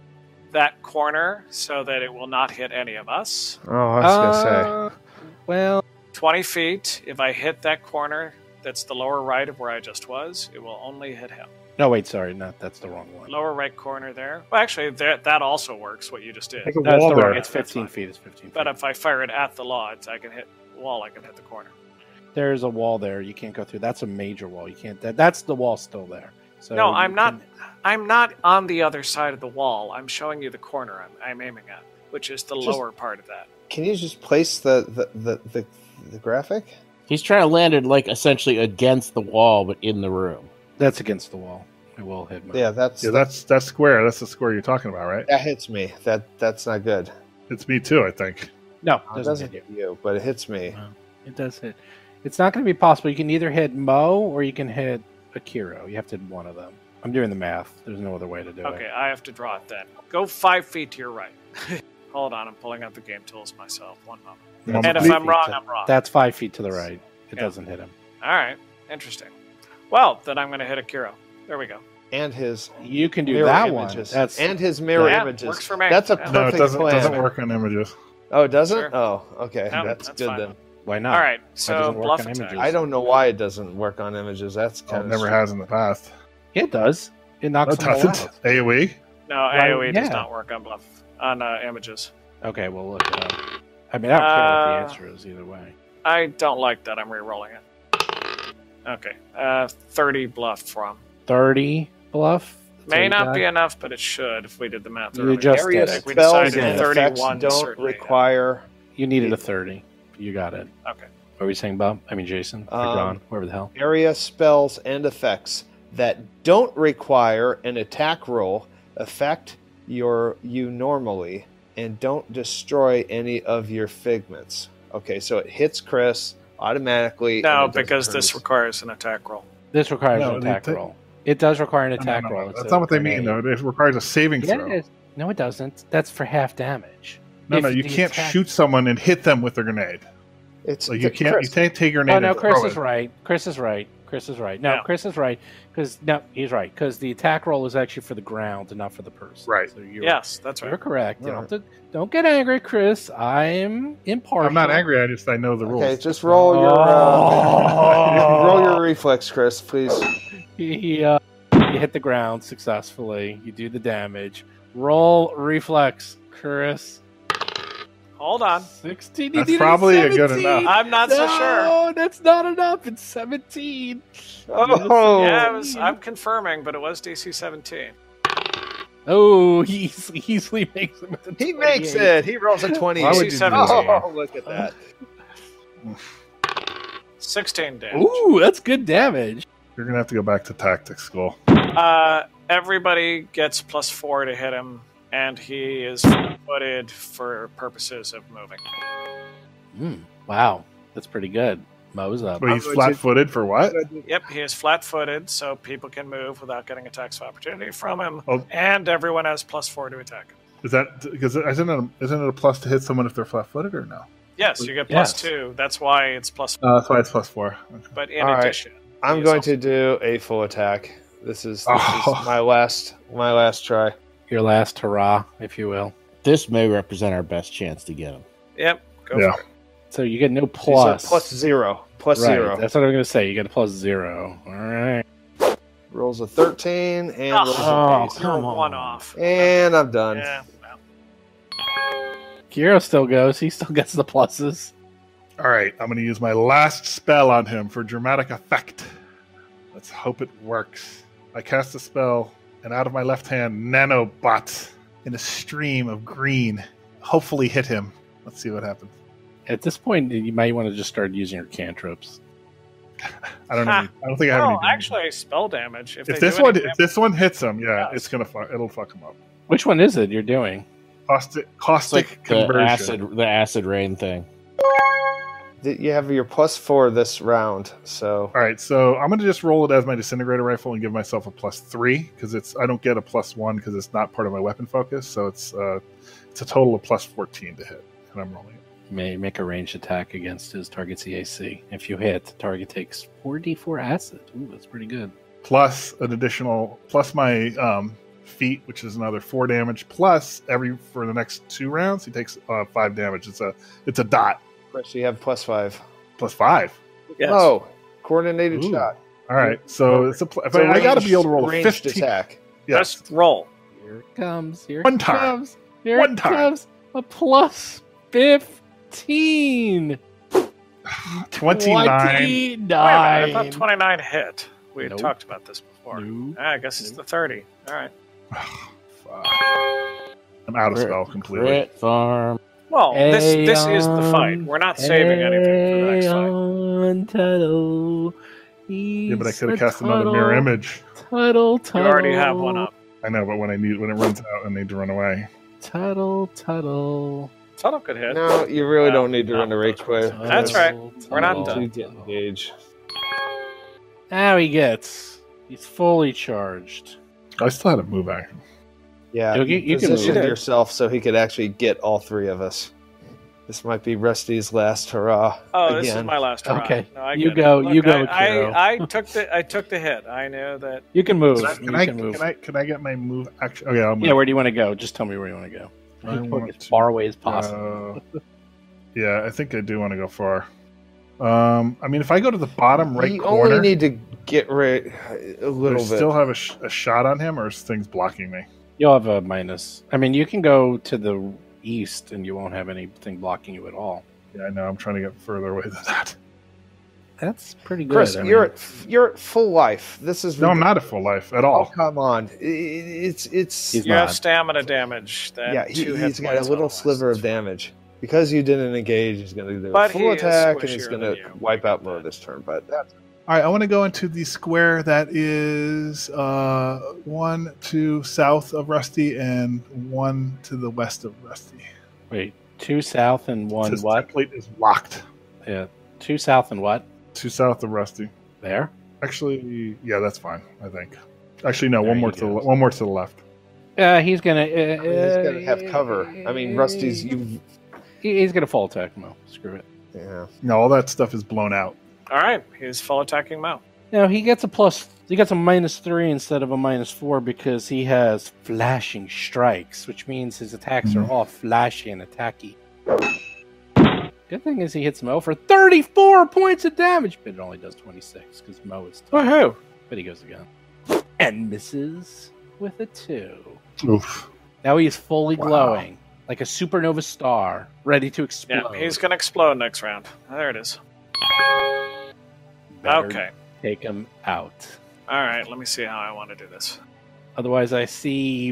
that corner so that it will not hit any of us. Oh, I was gonna say. Well, 20 feet. If I hit that corner, that's the lower right of where I just was, it will only hit him. no, wait, sorry, that's the wrong one. Lower right corner there. Well, actually, that also works, what you just did. Take a That's wall the there. wrong. It's 15 feet. It's 15 feet. But if I fire it at the lodge, I can hit the wall, I can hit the corner. There's a wall there. You can't go through. That's a major wall. You can't. That's the wall still there. So No, you I'm not. can- I'm not on the other side of the wall. I'm showing you the corner I'm aiming at, which is the Just- lower part of that. Can you just place the graphic? he's trying to land it like essentially against the wall, but in the room. That's against the wall. It will hit me. Yeah, that's That's square. That's the square you're talking about, right? that hits me. That's not good. It's me too, I think. No, It doesn't hit you, but it hits me. No, it does hit. It's not going to be possible. You can either hit Mo or you can hit Akiro. You have to hit one of them. I'm doing the math. There's no other way to do Okay, it. I have to draw it then. Go 5 feet to your right. Hold on, I'm pulling out the game tools myself. 1 moment. One And if feet I'm wrong, to- I'm wrong. That's 5 feet to the right. It Yeah. doesn't hit him. All right, interesting. Well, then I'm going to hit Akiro. There we go. And his You can do mirror that images. one. That's and his mirror Yeah, images. works for me. That's a Yeah. perfect No, it doesn't. plan. Doesn't work on images. Oh, it doesn't? Sure. Oh, okay. No, that's that's good fine. then. why not? All right, That so doesn't work bluff on attack. images. I don't know why it doesn't work on images. That's Oh, kind of never has in the past. Yeah, it does. It knocks It them all doesn't. out. AOE. No, Why- AoE does yeah. not work on images. Okay, well, look it up. I mean, I don't care what the answer is either way. I don't like that. I'm re-rolling it. Okay, 30 bluff from. 30 bluff? That's all May you not got? be enough, but it should if we did the math You earlier. just area did it. We spells decided and 31 effects don't certainly, yeah. require. You needed a 30. You got it. Okay. What were you saying, Bob? I mean, Jason? Or John? Whoever the hell. Area spells and effects that don't require an attack roll affect you normally and don't destroy any of your figments. Okay, so it hits Chris automatically. No, and it doesn't because hurt this us. requires an attack roll. This requires No, an they attack take- roll. It does require an No, attack no, no, roll. That's It's not a what they mean, grenade. though. It requires a saving Yeah, throw. it is. No, it doesn't. That's for half damage. No, If no, you the can't attack- shoot someone and hit them with a grenade. It's Like you can't. You can't take your grenade. Oh, no, and Chris throw is it. right. Chris is right. Chris is right. No, Yeah. Chris is right. He's right. Because the attack roll is actually for the ground and not for the person. Right. So you're, Yes, that's you're right. correct. You Alright. don't get angry, Chris. I'm impartial. I'm not angry. I know the rules. Okay, just roll your Oh. roll your reflex, Chris, please. You hit the ground successfully. You do the damage. Roll reflex, Chris. Hold on. 16. That's you needed probably a good 17. enough. I'm not so sure. No, that's not enough. It's 17. Oh, Yeah, I'm confirming, but it was DC 17. Oh, he easily makes it with a he makes 28. it. He rolls a 20. Why would you do that? Oh, look at that. 16 damage. Ooh, that's good damage. You're gonna have to go back to tactics school. Everybody gets +4 to hit him, and he is footed for purposes of moving. Wow, that's pretty good. Mo's up. But he's flat-footed for what? Yep, he is flat-footed, so people can move without getting attacks of opportunity from him, Oh. and everyone has +4 to attack him. Is that because isn't it a plus to hit someone if they're flat-footed or no? Yes, you get Yes. +2. That's why it's +4. That's why it's +4. Okay. But in All right. addition, I'm he is going also- to do a full attack. This is Oh. my last try. Your last hurrah, if you will. This may represent our best chance to get him. Yep, go Yeah. for it. So you get no These plus. are +0. Right, +0. that's what I'm going to say. You get a +0. All right. Rolls a 13 and Oh, rolls a Oh, base. you're come on. one off. And I'm done. Yeah, well. Kiro still goes. He still gets the pluses. All right, I'm going to use my last spell on him for dramatic effect. Let's hope it works. I cast a spell, and out of my left hand, nanobots in a stream of green hopefully hit him. Let's see what happens. At this point, you might want to just start using your cantrips. I don't know. I don't think I have any. Oh, actually, spell damage. If this one hits him, it's gonna it'll fuck him up. Which one is it you're doing? Caustic It's like conversion. the acid rain thing. You have your +4 this round, so All right, so I'm gonna just roll it as my disintegrator rifle and give myself a +3 because I don't get a +1 because it's not part of my weapon focus. So it's a total of +14 to hit, and I'm rolling it. May make a ranged attack against his target's EAC. If you hit, the target takes 4d4 acid. Ooh, that's pretty good. Plus an additional my feet, which is another 4 damage. Plus for the next 2 rounds, he takes 5 damage. It's a dot. Chris, you have +5. +5. Yes. Oh, coordinated Ooh. shot. All right, so it's I got to be able to roll a ranged 15 attack. Yes. Just roll. Here it comes. Here One it time. comes. Here One it time. comes. A +15. 29. Wait a minute, I thought 29 hit. We had Nope. talked about this before. Nope. I guess it's the 30. All right. Fuck. I'm out of spell completely. Crit farm. Well, this is the fight. We're not saving anything for the next fight. AEON Tuttle. Yeah, but I could have cast another mirror image. Tuttle. You already have one up. I know, but when it runs out and need to run away. Tuttle. Tuttle could hit. No, you really Well, don't need to run the rage play. That's right. We're not done. To get engaged. Now he's fully charged. I still had a move action. Yeah, You can position move. yourself so he could actually get all 3 of us. This might be Rusty's last hurrah. Oh, again. this is my last round. Okay. No, I You get it. go- Look, you go, I Kiro. took the hit. I knew that. You can move. Can You I can move. get my move action? Okay, I'll move. Yeah, where do you want to go? Just tell me where you want to go. I want As to far away as possible. Yeah, I think I do want to go far. I mean, if I go to the bottom right you corner, only need to get rid a little I bit. still have a shot on him, or is things blocking me? You'll have a minus. I mean, you can go to the east and you won't have anything blocking you at all. Yeah, I know. I'm trying to get further away than that. That's pretty good. Chris, I you're mean, at full life. This is No, I'm not at full life at Oh all. come on! It's He's You have not. stamina damage. That yeah. 2 hit He's got a points little otherwise. sliver of damage because you didn't engage. He's going to do a But full he is attack and he's squishier going than to you. wipe out Mo this turn. But that's All right, I want to go into the square that is 1 to south of Rusty and 1 to the west of Rusty. Wait, 2 south and 1 This what? template is locked. Yeah, 2 south and what? 2 south of Rusty. There? Actually, yeah, that's fine. I think. Actually, no, There one more he to the goes. one more to the left. He's gonna. he's going to have cover. I mean, Rusty's you. He's gonna full attack Mo. Screw it. Yeah. No, all that stuff is blown out. All right, he's full attacking Mo. No, he gets a -3 instead of a -4 because he has flashing strikes, which means his attacks are all flashy and attacky. Good thing is he hits Mo for 34 points of damage, but it only does 26 because Mo is tough. Woohoo! But he goes again and misses with a 2. Oof. Now he is fully Wow. glowing like a supernova star, ready to explode. Yeah, he's going to explode next round. There it is. Better Okay. take him out. All right, let me see how I want to do this. Otherwise, I see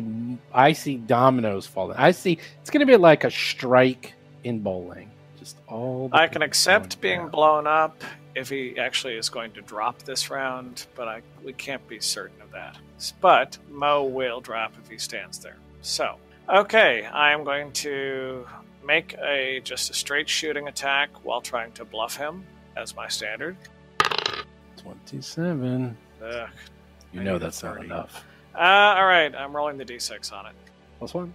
dominoes falling. I see it's going to be like a strike in bowling. Just all. The I can people accept going being down. blown up if he actually is going to drop this round, but we can't be certain of that. But Mo will drop if he stands there. So, okay, I am going to make just a straight shooting attack while trying to bluff him as my standard. 27. Ugh. You I know need a that's not 30. enough. All right, I'm rolling the d6 on it. +1.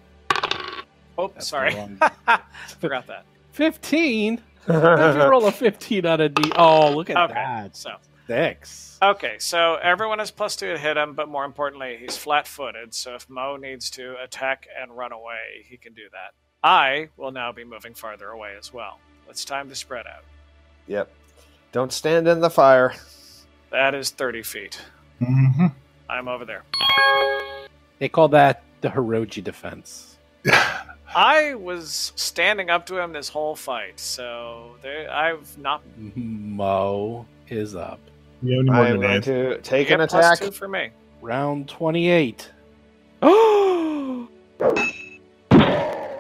Oh, That's sorry. the wrong- Forgot that. 15. How'd you roll a 15 on a D? Oh, look at Okay, that. so 6. okay, so everyone has +2 to hit him, but more importantly, he's flat-footed. So if Mo needs to attack and run away, he can do that. I will now be moving farther away as well. It's time to spread out. Yep. Don't stand in the fire. That is 30 feet. Mm-hmm. I'm over there. They call that the Hiroji defense. I was standing up to him this whole fight, so I've not. Mo is up. You have any more I am going grenades? to take Get an attack. +2 for me. Round 28. Oh!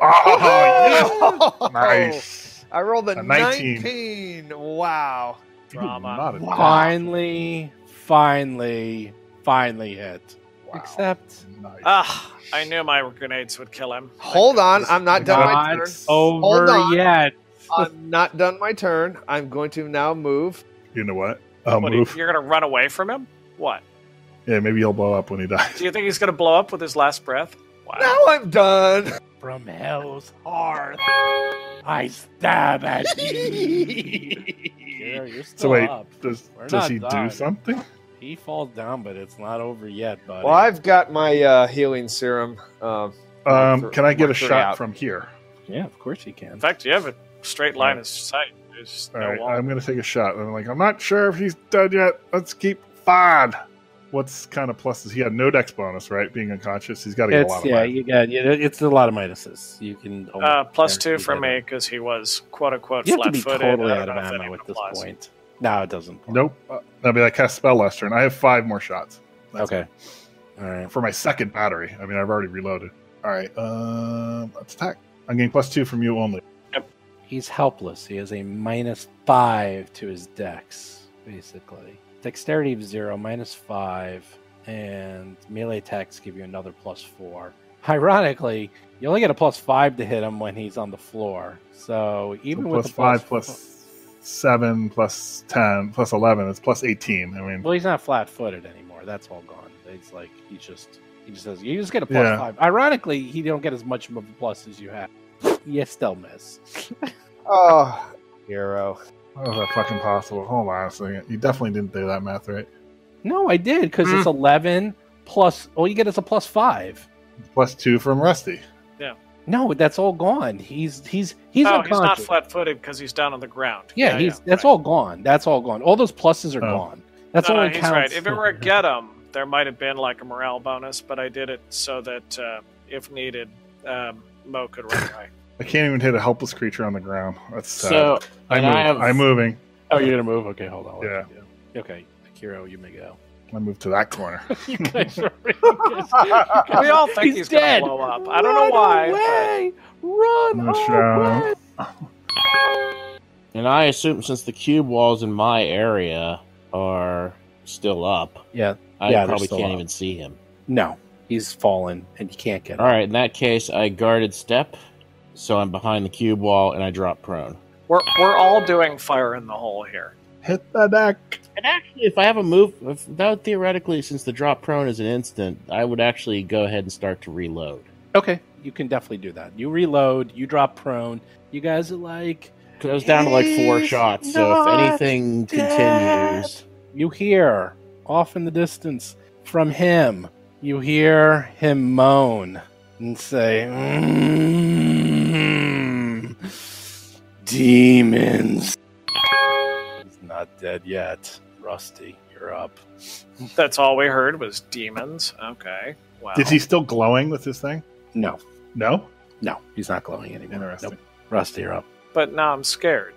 Oh, yes! Nice. I rolled a A 19. 19. Wow. Drama. Not a Finally hit. Wow. Except Nice. I knew my grenades would kill him. Hold on, I'm not done my not turn. over Hold on. yet. I'm not done my turn. I'm going to now move. You know what? I'll What, move. you're going to run away from him? What? Yeah, maybe he'll blow up when he dies. Do you think he's going to blow up with his last breath? Wow. Now I'm done. From hell's hearth, I stab at thee. You're still So wait, up. does not he do done. something? He falls down, but it's not over yet, buddy. Well, I've got my healing serum. Can I get a Mark 3 shot out. from here? Yeah, of course you can. In fact, you have a straight line of sight. There's All no right, wall. I'm going to take a shot. And I'm like, I'm not sure if he's dead yet. Let's keep fine. What's kind of pluses? He had no dex bonus, right? Being unconscious, he's got to get a lot of money. It's a lot of minuses. You can Plus 2 guarantee from that. me because he was quote unquote You have to be flat-footed. totally I out don't of know if that ammo even at this applies. point. No, it doesn't. Nope. I mean, I cast spell last turn. I have 5 more shots. That's Okay. it. All right. For my second battery. I mean, I've already reloaded. All right. Let's attack. I'm getting plus 2 from you only. He's helpless. He has a -5 to his dex, basically. Dexterity of 0, -5, and melee attacks give you another +4. Ironically, you only get a +5 to hit him when he's on the floor. So even So with plus the 5 plus 7 plus 10 plus 11. It's plus 18. I mean, well, he's not flat-footed anymore. That's all gone. It's like he just says you just get a Yeah. +5. Ironically, he don't get as much of a plus as you have. You still miss. Oh, hero. how is that fucking possible? Hold on a second. You definitely didn't do that math right. No, I did because it's 11 plus. All you get is a +5. Plus 2 from Rusty. No, that's all gone. He's Oh, he's not unconscious. flat-footed because he's down on the ground. Yeah, that's right. all gone. That's all gone. All those pluses are Oh. gone. That's No, all no, it he's counts. right. If it were a get 'em, there might have been like a morale bonus, but I did it so that if needed, Mo could run away. I can't even hit a helpless creature on the ground. That's sad. So, and I have. I'm moving. Oh, you're gonna move? Okay, hold on. Yeah. Okay, Akiro, you may go. I moved to that corner. You guys are We all think he's going dead. to blow up. I don't know why. Away! Run I'm gonna away! And I assume since the cube walls in my area are still up, Yeah. I they're probably still can't up. even see him. No, he's fallen, and you can't get him. All right, in that case, I guarded step, so I'm behind the cube wall and I drop prone. We're all doing fire in the hole here. Hit the deck. And actually, if I have a move, that would theoretically, since the drop prone is an instant, I would actually go ahead and start to reload. Okay, you can definitely do that. You reload, you drop prone. You guys are like, 'Cause I was down to like 4 He's shots, so if not anything continues, you hear off in the distance from him. You hear him moan and say, "Demons." He's not dead yet. Rusty, you're up. That's all we heard was demons. Okay. Wow. Is he still glowing with this thing? No, No? no, he's not glowing anymore. Interesting. Nope. Rusty, you're up. But now I'm scared.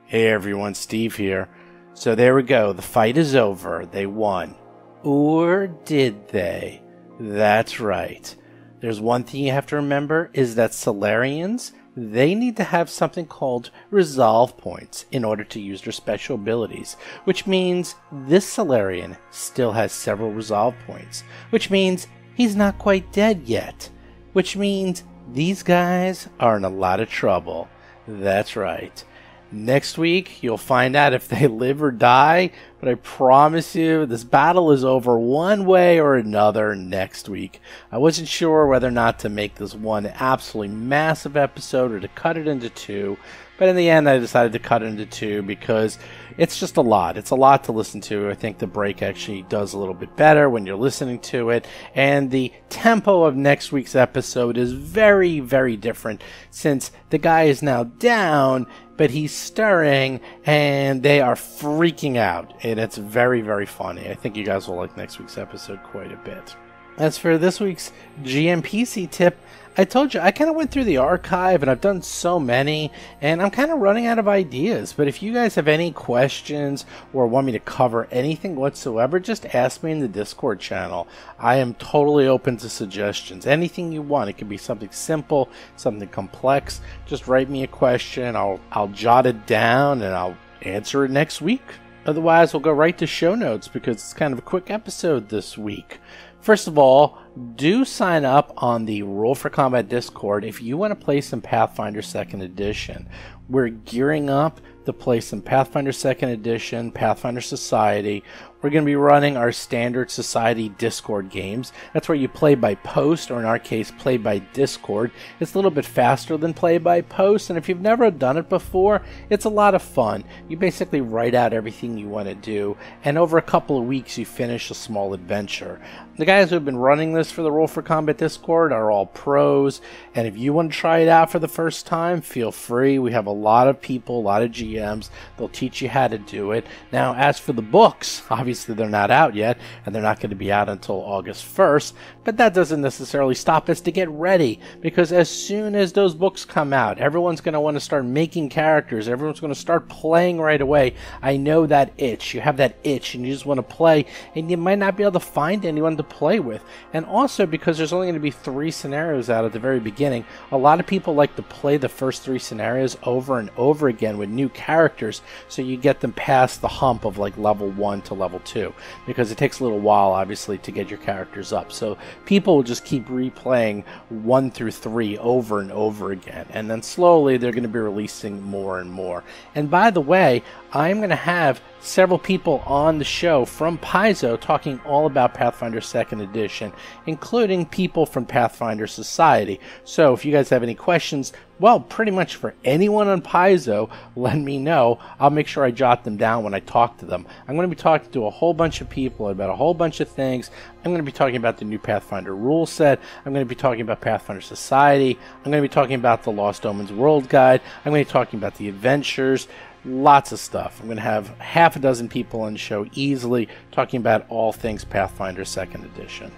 Hey everyone, Steve here. So there we go. The fight is over. They won. Or did they? That's right. There's one thing you have to remember is that Solarians, they need to have something called resolve points in order to use their special abilities, which means this Solarian still has several resolve points, which means he's not quite dead yet, which means these guys are in a lot of trouble. That's right. Next week, you'll find out if they live or die, but I promise you, this battle is over one way or another next week. I wasn't sure whether or not to make this one absolutely massive episode or to cut it into 2, but in the end, I decided to cut it into 2 because it's just a lot. It's a lot to listen to. I think the break actually does a little bit better when you're listening to it, and the tempo of next week's episode is very, very different since the guy is now down, but he's stirring, and they are freaking out, and it's very, very funny. I think you guys will like next week's episode quite a bit. As for this week's GMPC tip, I told you I kind of went through the archive and I've done so many and I'm kind of running out of ideas. But if you guys have any questions or want me to cover anything whatsoever, just ask me in the Discord channel. I am totally open to suggestions. Anything you want. It could be something simple, something complex. Just write me a question. I'll jot it down and I'll answer it next week. Otherwise, we'll go right to show notes because it's kind of a quick episode this week. First of all, do sign up on the Roll for Combat Discord if you want to play some Pathfinder 2nd Edition. We're gearing up to play some Pathfinder 2nd Edition, Pathfinder Society. We're going to be running our standard Society Discord games. That's where you play by post, or in our case, play by Discord. It's a little bit faster than play by post, and if you've never done it before, it's a lot of fun. You basically write out everything you want to do, and over a couple of weeks, you finish a small adventure. The guys who have been running this for the Roll for Combat Discord are all pros, and if you want to try it out for the first time, feel free. We have a lot of people, a lot of GMs. They'll teach you how to do it. Now, as for the books, obviously they're not out yet, and they're not going to be out until August 1st, but that doesn't necessarily stop us to get ready, because as soon as those books come out, everyone's going to want to start making characters. Everyone's going to start playing right away. I know that itch. You have that itch, and you just want to play, and you might not be able to find anyone to play with. And also, because there's only going to be 3 scenarios out at the very beginning, a lot of people like to play the first 3 scenarios over and over again with new characters, so you get them past the hump of like level 1 to level 2, because it takes a little while obviously to get your characters up. So people will just keep replaying 1 through 3 over and over again, and then slowly they're going to be releasing more and more. And by the way, I'm going to have several people on the show from Paizo talking all about Pathfinder 2nd Edition, including people from Pathfinder Society. So if you guys have any questions, well, pretty much for anyone on Paizo, let me know. I'll make sure I jot them down when I talk to them. I'm going to be talking to a whole bunch of people about a whole bunch of things. I'm going to be talking about the new Pathfinder rule set. I'm going to be talking about Pathfinder Society. I'm going to be talking about the Lost Omens World Guide. I'm going to be talking about the adventures. Lots of stuff. I'm going to have half a dozen people on the show easily talking about all things Pathfinder 2nd Edition.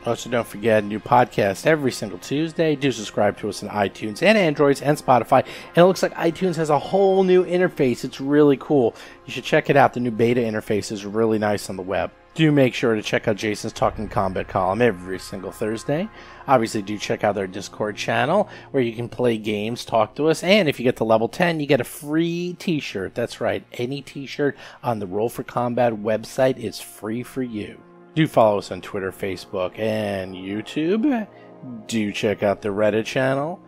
Also, don't forget, a new podcast every single Tuesday. Do subscribe to us on iTunes and Androids and Spotify. And it looks like iTunes has a whole new interface. It's really cool. You should check it out. The new beta interface is really nice on the web. Do make sure to check out Jason's Talking Combat column every single Thursday. Obviously, do check out our Discord channel where you can play games, talk to us, and if you get to level 10, you get a free t-shirt. That's right, any t-shirt on the Roll for Combat website is free for you. Do follow us on Twitter, Facebook, and YouTube. Do check out the Reddit channel.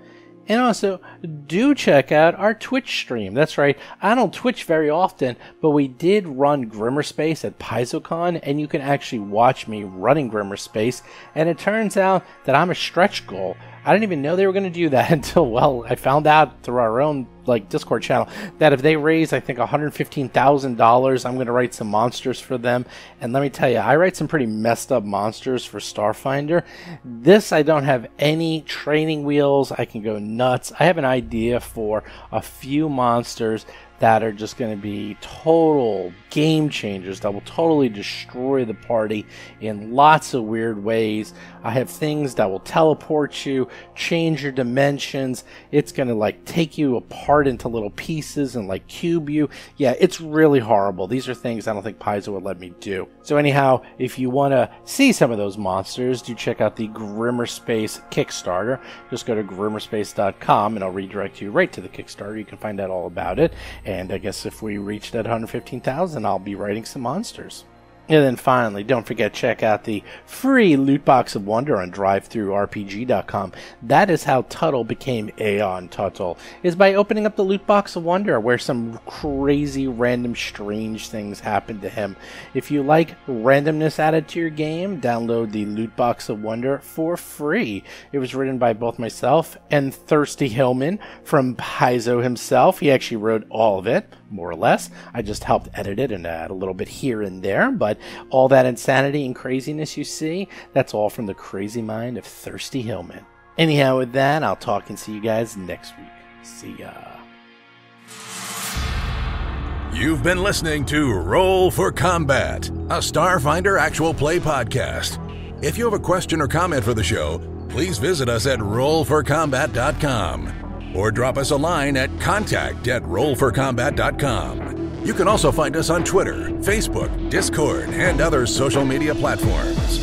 And also, do check out our Twitch stream. That's right, I don't Twitch very often, but we did run Grimmerspace at PaizoCon, and you can actually watch me running Grimmerspace, and it turns out that I'm a stretch goal. I didn't even know they were going to do that until, well, I found out through our own Discord channel that if they raise, I think, $115,000, I'm going to write some monsters for them. And let me tell you, I write some pretty messed up monsters for Starfinder. This, I don't have any training wheels. I can go nuts. I have an idea for a few monsters that are just going to be total game changers that will totally destroy the party in lots of weird ways. I have things that will teleport you, change your dimensions. It's going to take you apart into little pieces and cube you. Yeah, it's really horrible. These are things I don't think Paizo would let me do. So anyhow, if you want to see some of those monsters, do check out the Grimmerspace Kickstarter. Just go to grimmerspace.com and I'll redirect you right to the Kickstarter. You can find out all about it. And I guess if we reach that 115,000, I'll be writing some monsters. And then finally, don't forget, check out the free Loot Box of Wonder on drivethrurpg.com. That is how Tuttle became AEON Tuttle, is by opening up the Loot Box of Wonder, where some crazy, random, strange things happen to him. If you like randomness added to your game, download the Loot Box of Wonder for free. It was written by both myself and Thirsty Hillman from Paizo himself. He actually wrote all of it, more or less. I just helped edit it and add a little bit here and there, but all that insanity and craziness you see, that's all from the crazy mind of Thirsty Hillman. Anyhow, with that, I'll talk and see you guys next week. See ya. You've been listening to Roll for Combat, a Starfinder actual play podcast. If you have a question or comment for the show, please visit us at rollforcombat.com or drop us a line at contact@rollforcombat.com. You can also find us on Twitter, Facebook, Discord, and other social media platforms.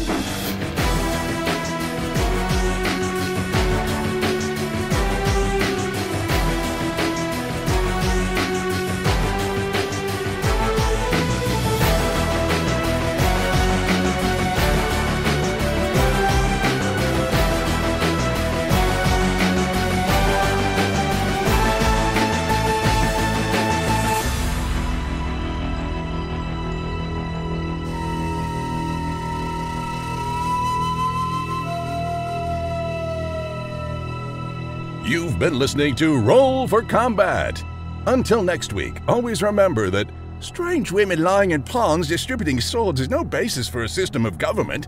You've been listening to Roll for Combat. Until next week, always remember that strange women lying in ponds distributing swords is no basis for a system of government.